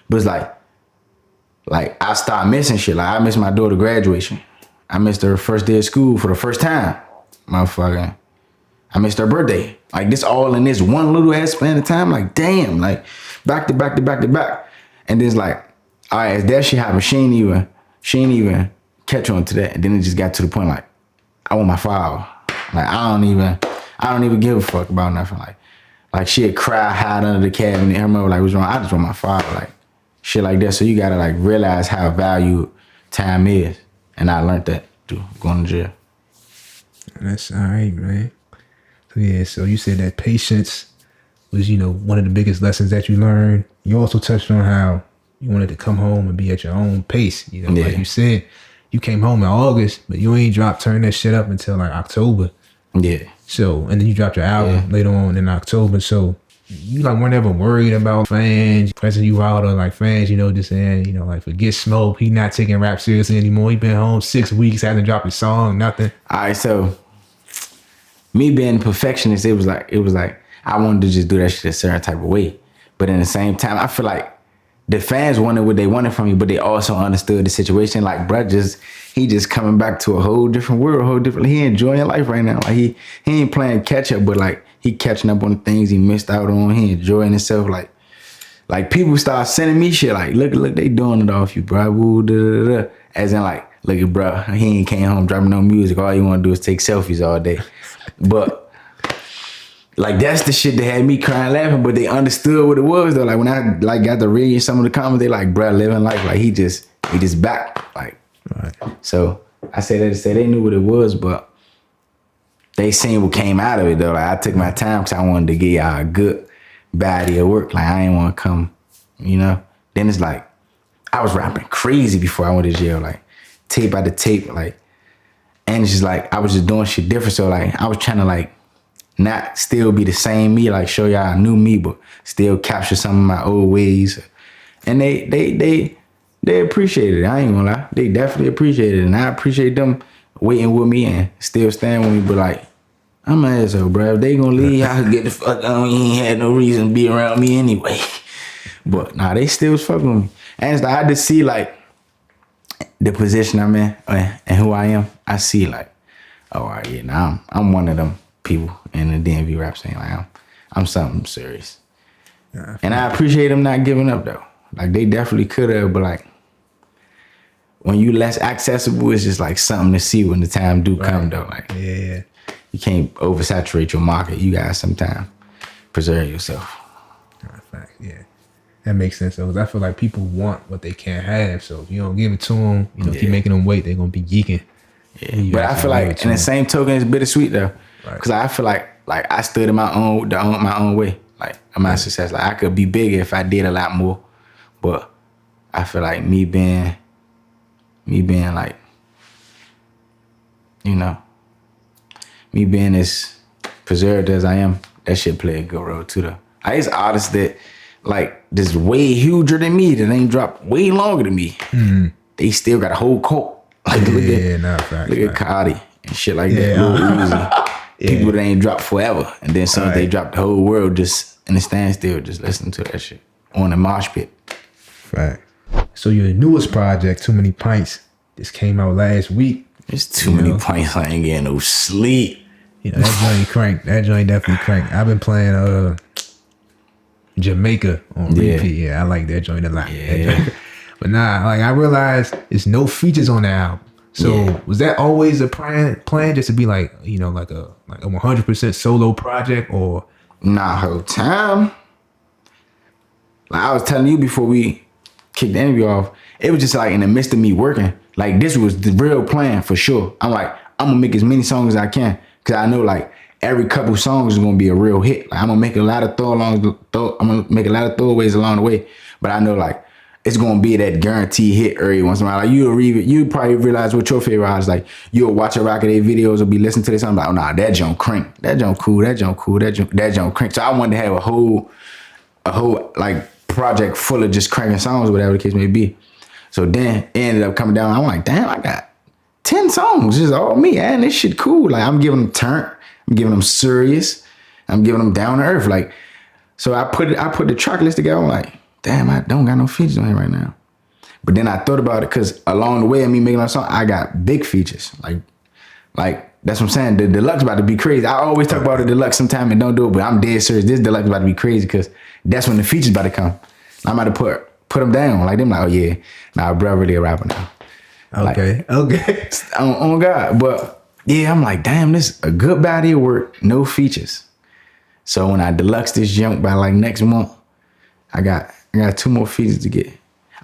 But it's like I started missing shit. Like I missed my daughter graduation. I missed her first day of school for the first time. Motherfucker. I missed her birthday. Like this all in this one little ass span of time. Like damn. Like back to back to back to back. And then it's like, all right, as that shit happened, she ain't even catch on to that. And then it just got to the point like, I want my father. Like I don't even give a fuck about nothing. Like she'd cry, hide under the cabinet. Her mother like, what's wrong? I just want my father. Like shit like that. So you gotta like realize how valued time is. And I learned that through going to jail. That's all right, man. So yeah, so you said that patience was, one of the biggest lessons that you learned. You also touched on how you wanted to come home and be at your own pace. Like you said, you came home in August, but you ain't turn that shit up until like October. Yeah. So, and then you dropped your album later on in October. So you like weren't ever worried about fans pressing you out or like fans, just saying, like forget Smoke. He not taking rap seriously anymore. He been home 6 weeks, hasn't dropped a song, nothing. All right, so me being a perfectionist, it was like I wanted to just do that shit a certain type of way. But in the same time, I feel like the fans wanted what they wanted from me, but they also understood the situation. Like, bruh, he just coming back to a whole different world, he enjoying life right now. Like he ain't playing catch up, but like he catching up on the things he missed out on. He enjoying himself. Like people start sending me shit like, look, they doing it off you, bro. Woo, da, da, da. As in like, look at bro, he ain't came home dropping no music. All he want to do is take selfies all day. But like that's the shit that had me crying laughing, but they understood what it was though. Like when I like got to read some of the comments, they like, bruh, living life. Like he just back. Like right. So I say that to say they knew what it was, but they seen what came out of it though. Like I took my time because I wanted to get y'all a good body of work. Like I ain't want to come, Then it's like I was rapping crazy before I went to jail, like tape out the tape, like, and it's just like I was just doing shit different. So like I was trying to like not still be the same me, like show y'all new me, but still capture some of my old ways. And they appreciated it. I ain't gonna lie. They definitely appreciated it. And I appreciate them waiting with me and still staying with me. But like, I'm an asshole, bro. If they gonna leave, y'all get the fuck on. You ain't had no reason to be around me anyway. But nah, they still was fucking with me. And it's like, I just see like the position I'm in and who I am. I see like, oh, all right, yeah, now I'm one of them people in the DMV rap scene. Like I'm something serious. Yeah, and I appreciate them not giving up though. Like they definitely could have, but like when you less accessible, it's just like something to see when the time do come though. Like yeah, you can't oversaturate your market. You gotta sometimes preserve yourself. Fact, yeah. That makes sense though, 'cause I feel like people want what they can't have. So if you don't give it to them, if you're making them wait, they're gonna be geeking. Yeah, but I feel like in the same token, it's bittersweet though, because I feel like I stood in my own way. Like I'm not success. Like I could be bigger if I did a lot more, but I feel like me being like, me being as preserved as I am, that shit play a good role too though. I used artists that like this way huger than me that ain't dropped way longer than me. Mm-hmm. They still got a whole cult. Like look at Cardi and shit like that. Lil Uzi. People that ain't dropped forever, and then some they dropped the whole world just in the standstill, just listening to that shit on the mosh pit. Fact. So your newest project, Too Many Pints, just came out last week. It's too many pints. I ain't getting no sleep. That joint crank. That joint definitely crank. I've been playing Jamaica on repeat. Yeah, I like that joint a lot. Yeah. But nah, like I realized there's no features on the album. So was that always a plan just to be like, like a 100% solo project or? Nah, whole time. Like I was telling you before we kicked the interview off, it was just like in the midst of me working, like this was the real plan for sure. I'm like, I'm gonna make as many songs as I can, cause I know like every couple songs is gonna be a real hit. Like I'm gonna make a lot of throwaways along the way, but I know like it's gonna be that guaranteed hit every once in a while. Like you probably realize what your favorite artist like. You'll watch a rock of their videos or be listening to this. I'm like, oh nah, that joint crank. That joint cool. That joint cool. That joint crank. So I wanted to have a whole like project full of just cranking songs, whatever the case may be. So then it ended up coming down. I'm like, damn, I got 10 songs, just all me. And this shit cool. Like I'm giving them turn. I'm giving them serious. I'm giving them down to earth. Like, so I put the track list together. I'm like, damn, I don't got no features on here right now. But then I thought about it because along the way of me making that song, I got big features. Like that's what I'm saying. The deluxe about to be crazy. I always talk about the deluxe sometime and don't do it, but I'm dead serious. This deluxe about to be crazy because that's when the features about to come. I'm about to put them down. Like them like, oh yeah, nah, bro, really a rapper now. Okay. Oh God. But yeah, I'm like, damn, this a good body of work, no features. So when I deluxe this junk by like next month, I got 2 more features to get.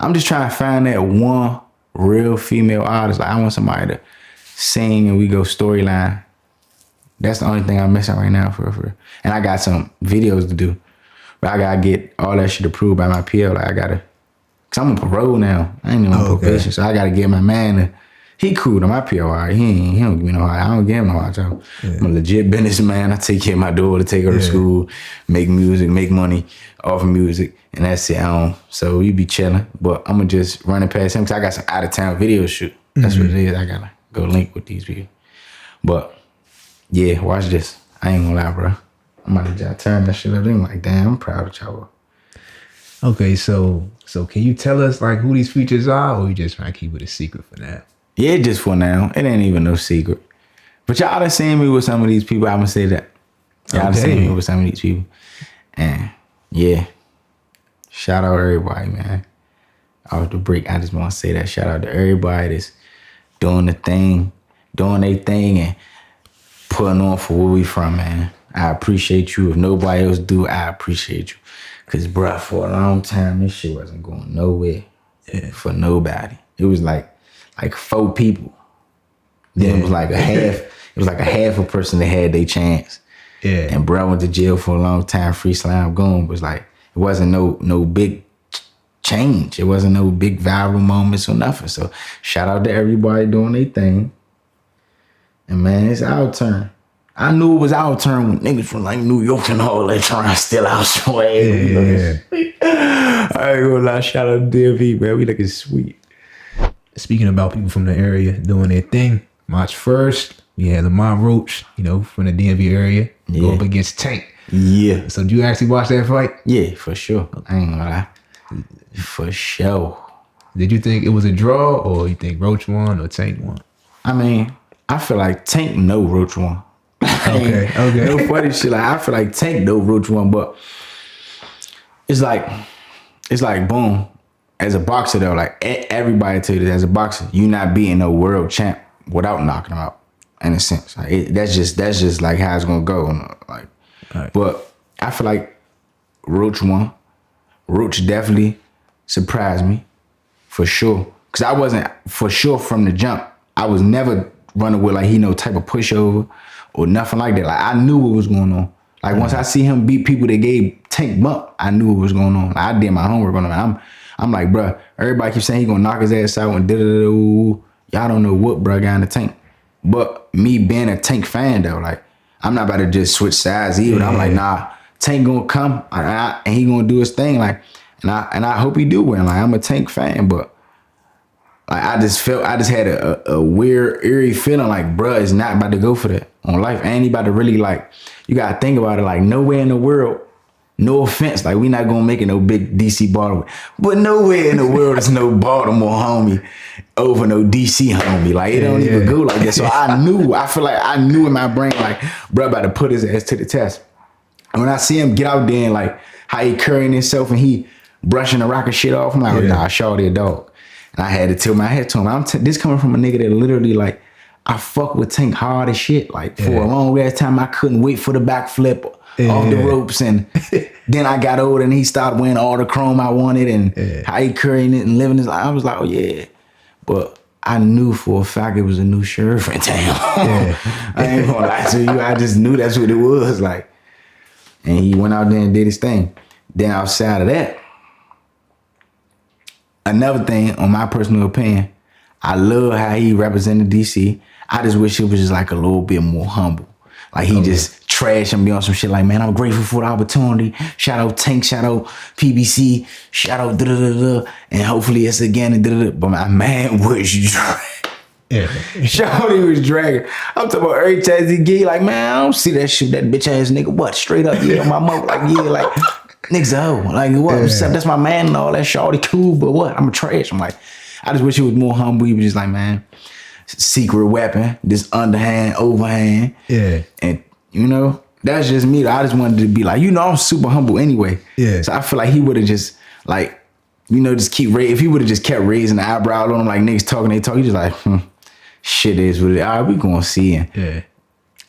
I'm just trying to find that one real female artist. Like I want somebody to sing and we go storyline. That's the only thing I'm missing right now for. And I got some videos to do. But I gotta get all that shit approved by my PL. Like I gotta, cause I'm on parole now. I ain't even on probation. So I gotta get my man he cool to my POI. He don't give me no hard. I don't give him no hard time. Yeah. I'm a legit businessman. I take care of my daughter, take her to school, make music, make money off of music, and that's it. So we be chilling. But I'm gonna just run it past him because I got some out of town video shoot. That's what it is. I gotta go link with these people. But yeah, watch this. I ain't gonna lie, bro. I'm about to just turn that shit up. I'm like, damn, I'm proud of Chapo. Okay, so can you tell us like who these features are, or you just trying to keep it a secret for now? Yeah, just for now. It ain't even no secret. But y'all done seen me with some of these people. I'm gonna say that. Y'all done seen me with some of these people. And yeah, shout out to everybody, man. Off the break, I just want to say that. Shout out to everybody that's doing their thing, and putting on for where we from, man. I appreciate you. If nobody else do, I appreciate you. Cause bruh, for a long time, this shit wasn't going nowhere for nobody. It was like 4 people. Then it was like a half. It was like a half a person that had their chance. Yeah. And bro went to jail for a long time. Free Slime Gone. It was like it wasn't no big change. It wasn't no big viral moments or nothing. So shout out to everybody doing their thing. And man, it's our turn. I knew it was our turn when niggas from like New York and all that trying to steal our swag. Yeah. I ain't gonna lie. Shout out to DMV, man. We looking sweet. Speaking about people from the area doing their thing, March 1st, we had Roach, from the DMV area, go up against Tank. Yeah. So did you actually watch that fight? Yeah, for sure. I ain't gonna lie. For sure. Did you think it was a draw, or you think Roach won or Tank won? I mean, I feel like Tank know Roach won. Okay. No funny shit. Like I feel like Tank know Roach won, but it's like boom. As a boxer though, like everybody tell you this, as a boxer, you not beating no world champ without knocking him out. In a sense, like that's just like how it's gonna go. Like, right. But I feel like Roach won. Roach definitely surprised me, for sure. Cause I wasn't for sure from the jump. I was never running with like he no type of pushover or nothing like that. Like I knew what was going on. Like once I see him beat people that gave Tank bump, I knew what was going on. Like, I did my homework on him. I'm like, bro, everybody keeps saying he gonna knock his ass out and da-da-da-da. Y'all don't know what bro got in the Tank. But me being a Tank fan though, like, I'm not about to just switch sides either. Yeah. I'm like, nah, Tank gonna come and he gonna do his thing. Like, and I hope he do win. Like, I'm a Tank fan, but like, I just had a weird, eerie feeling like, bruh is not about to go for that on life. And he about to really like, you gotta think about it, like nowhere in the world, no offense, like we not gonna make it no big DC Baltimore, but nowhere in the world is no Baltimore homie over no DC homie. Like it don't even go like that. So I feel like I knew in my brain, like, bruh about to put his ass to the test. And when I see him get out there and like how he carrying himself and he brushing the rocket shit off, I'm like, nah, shorty a dog. And I had to tilt my head to him. This coming from a nigga that literally like, I fuck with Tank hard as shit. Like for a long ass time, I couldn't wait for the backflip off the ropes. And then I got older and he started wearing all the chrome I wanted and how he carrying it and living his life. I was like, oh yeah. But I knew for a fact it was a new sheriff in town. I ain't gonna lie to you. I just knew that's what it was. Like, and he went out there and did his thing. Then outside of that, another thing, on my personal opinion, I love how he represented DC. I just wish it was just like a little bit more humble. Like he just trash and be on some shit like, man, I'm grateful for the opportunity. Shout out Tank, shout out PBC, shout out da-da-da-da, and hopefully it's again and da-da-da. But my man was Yeah. Shorty was dragging. I'm talking about every time he get like, man, I don't see that shit. That bitch ass nigga, what? Straight up, yeah, on my mouth, like, yeah, like, niggas, oh, like, what? Yeah. That's my man and all that. Shorty cool, but what? I'm a trash. I'm like, I just wish he was more humble. He was just like, man, secret weapon, this underhand, overhand. Yeah. And, you know, that's just me. I just wanted to be like, you know, I'm super humble anyway. Yeah. So I feel like he would have just, like, you know, just keep if he would have just kept raising the eyebrow on him, like niggas talking, he just like, shit is what it is. All right, we gonna see him. Yeah.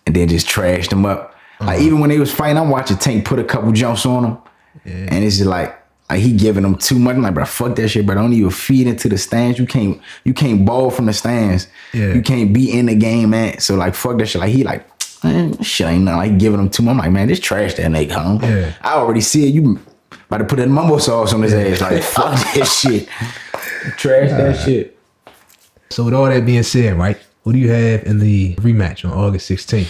And then just trashed him up. Like, even when they was fighting, I'm watching Tank put a couple jumps on him. Yeah. And it's just like he giving them too much. I'm like, bro, fuck that shit, bro. Don't even feed into the stands. You can't ball from the stands. Yeah. You can't be in the game, man. So like, fuck that shit. Like, he like, man, this shit ain't nothing. Like, giving them too much. I'm like, man, this trash that nigga, huh? Yeah. I already see it. You about to put that mumbo sauce on his ass. Like, fuck that shit. Trash that shit. So with all that being said, right, who do you have in the rematch on August 16th?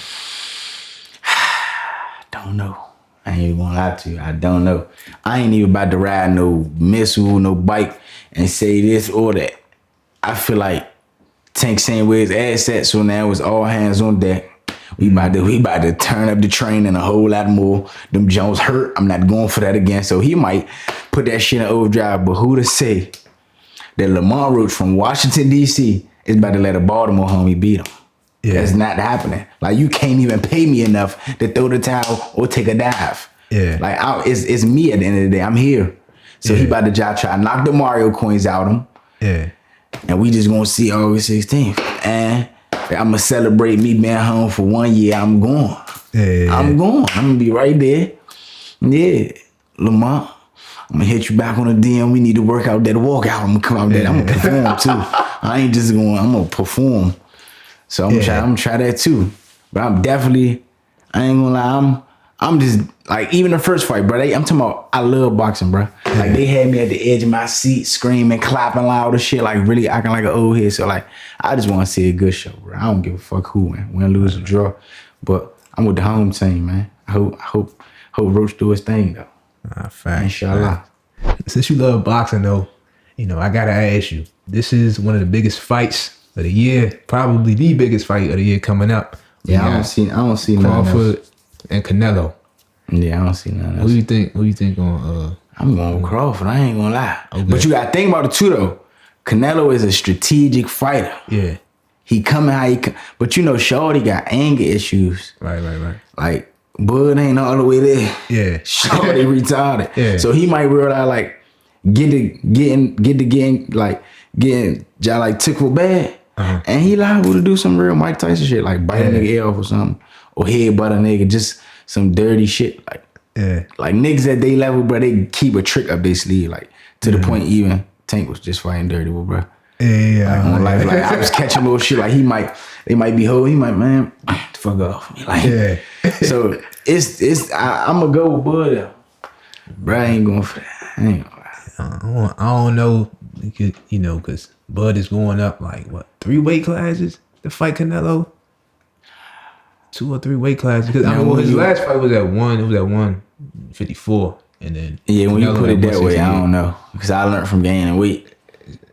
Don't know. I ain't even gonna lie to you. I don't know. I ain't even about to ride no missile, no bike and say this or that. I feel like Tank saying where his ass at, so now it's all hands on deck. We about to turn up the train and a whole lot more. Them Jones hurt. I'm not going for that again. So he might put that shit in overdrive. But who to say that Lamont Roach from Washington, D.C. is about to let a Baltimore homie beat him? Yeah. That's not happening. Like, you can't even pay me enough to throw the towel or take a dive. Yeah. Like, it's me at the end of the day. I'm here. So he about to try to knock the Mario coins out of him. Yeah. And we just gonna see August 16th. And I'm gonna celebrate me being home for 1 year. I'm going. Yeah. I'm going. I'm gonna be right there. Yeah. Lamont, I'm gonna hit you back on the DM. We need to work out that walkout. I'm gonna come out there. I'm gonna perform too. I ain't just going, I'm gonna perform. So I'm gonna try that too. But I'm definitely, I ain't gonna lie, I'm just, like, even the first fight, bro, I'm talking about, I love boxing, bro. Like, they had me at the edge of my seat, screaming, clapping loud and shit, like, really acting like an old head. So, like, I just want to see a good show, bro. I don't give a fuck who, man. Win, lose, or draw. But I'm with the home team, man. I hope Roach do his thing, though. Fine. Inshallah. Since you love boxing, though, you know, I gotta ask you, this is one of the biggest fights of the year, probably the biggest fight of the year coming up. Yeah, I don't see Crawford and Canelo. Yeah, I don't see none else. Who you think on I'm going with Crawford, I ain't gonna lie. Okay. But you gotta think about it too, though. Canelo is a strategic fighter. Yeah. He coming how he come. But you know, Shorty got anger issues. Right. Like, Bud ain't all the way there. Yeah. Shorty retarded. Yeah. So he might realize, like, getting like tickled bad. Uh-huh. And he liable to do some real Mike Tyson shit, like bite a nigga ear off or something. Or headbutt a nigga, just some dirty shit. Like niggas at they level, bro, they keep a trick up their sleeve, like, to the point even Tank was just fighting dirty with, bro. Like, I was catching little shit, like, they might be holding, he might, man, fuck off. Like, so I'm gonna go with Bud. Bro, I ain't going for that. I ain't gonna I don't know, you know, because Bud is going up, like, what, 3 weight classes to fight Canelo? 2 or 3 weight classes. Because his last fight was at 154. And then when Canelo, you put it that way, I don't know. Because I learned from gaining weight,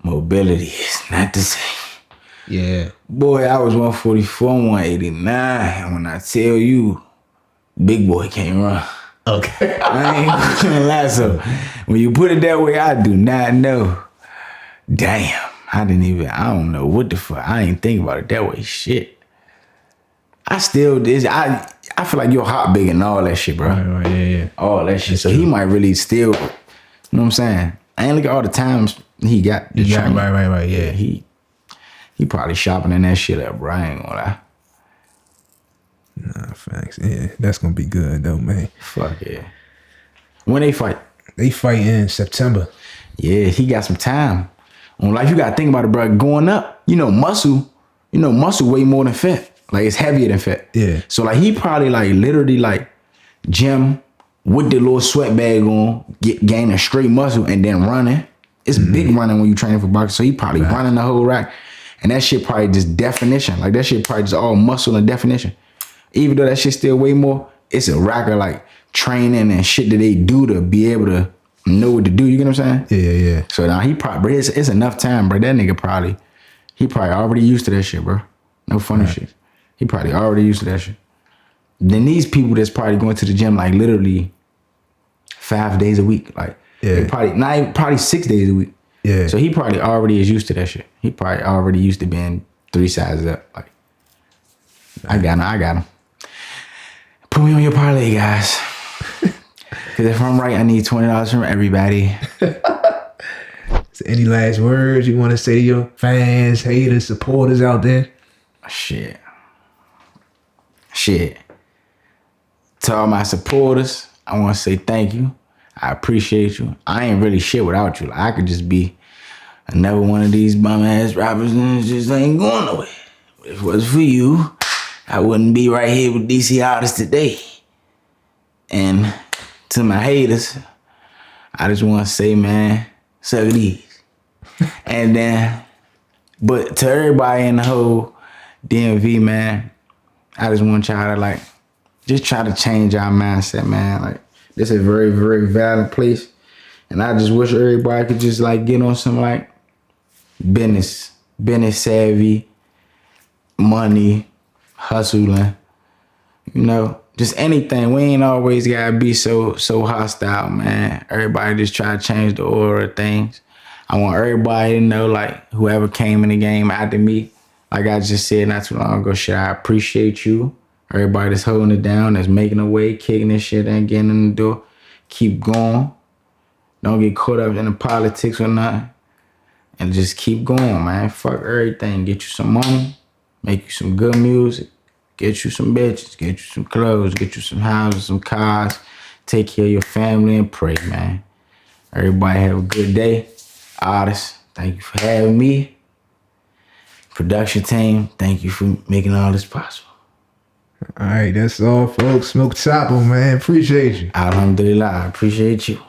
mobility is not the same. Yeah. Boy, I was 144, 189. And when I tell you, big boy can't run. Okay. I ain't gonna lie. So when you put it that way, I do not know. Damn. I don't know what the fuck. I ain't think about it that way. Shit. I feel like you're hot big and all that shit, bro. Right, yeah. All that shit. That's so true. He might really still, you know what I'm saying? I ain't look at all the times he got the training. Right, yeah. He probably shopping in that shit up, bro. I ain't gonna lie. Nah, facts. Yeah, that's gonna be good though, man. Fuck yeah. When they fight? They fight in September. Yeah, he got some time. On life, you gotta think about it, bro. Going up, muscle way more than fat. Like, it's heavier than fat. Yeah. So, like, he probably, like, literally, like, gym with the little sweat bag on, gaining straight muscle and then running. It's big running when you training for boxing. So, he probably running the whole rack. And that shit probably just definition. Like, that shit probably just all muscle and definition. Even though that shit still way more, it's a rack of, like, training and shit that they do to be able to know what to do. You get what I'm saying? Yeah. So, now he probably, it's enough time, bro. That nigga probably He probably already used to that shit, bro. No funny shit. He probably already used to that shit. Then these people that's probably going to the gym like literally 5 days a week. Like they probably 6 days a week. Yeah. So he probably already is used to that shit. He probably already used to being 3 sizes up. Like I got him. Put me on your parlay, guys. Cause if I'm right, I need $20 from everybody. So any last words you want to say to your fans, haters, supporters out there? Shit. To all my supporters, I want to say thank you. I appreciate you. I ain't really shit without you. Like, I could just be another one of these bum ass rappers and it just ain't going nowhere. But if it was for you, I wouldn't be right here with DC artists today. And to my haters, I just want to say, man, suck these. And then, but to everybody in the whole DMV, man, I just want y'all to like, just try to change our mindset, man. Like, this is a very, very violent place. And I just wish everybody could just like get on some like business savvy, money, hustling, you know, just anything. We ain't always gotta be so hostile, man. Everybody just try to change the order of things. I want everybody to know, like, whoever came in the game after me, like I just said not too long ago, shit, I appreciate you. Everybody that's holding it down, that's making a way, kicking this shit and getting in the door. Keep going. Don't get caught up in the politics or nothing. And just keep going, man. Fuck everything. Get you some money. Make you some good music. Get you some bitches. Get you some clothes. Get you some houses, some cars. Take care of your family and pray, man. Everybody have a good day. Artists, thank you for having me. Production team, thank you for making all this possible. All right, that's all, folks. Smoke Chapo, man. Appreciate you. Alhamdulillah, I appreciate you.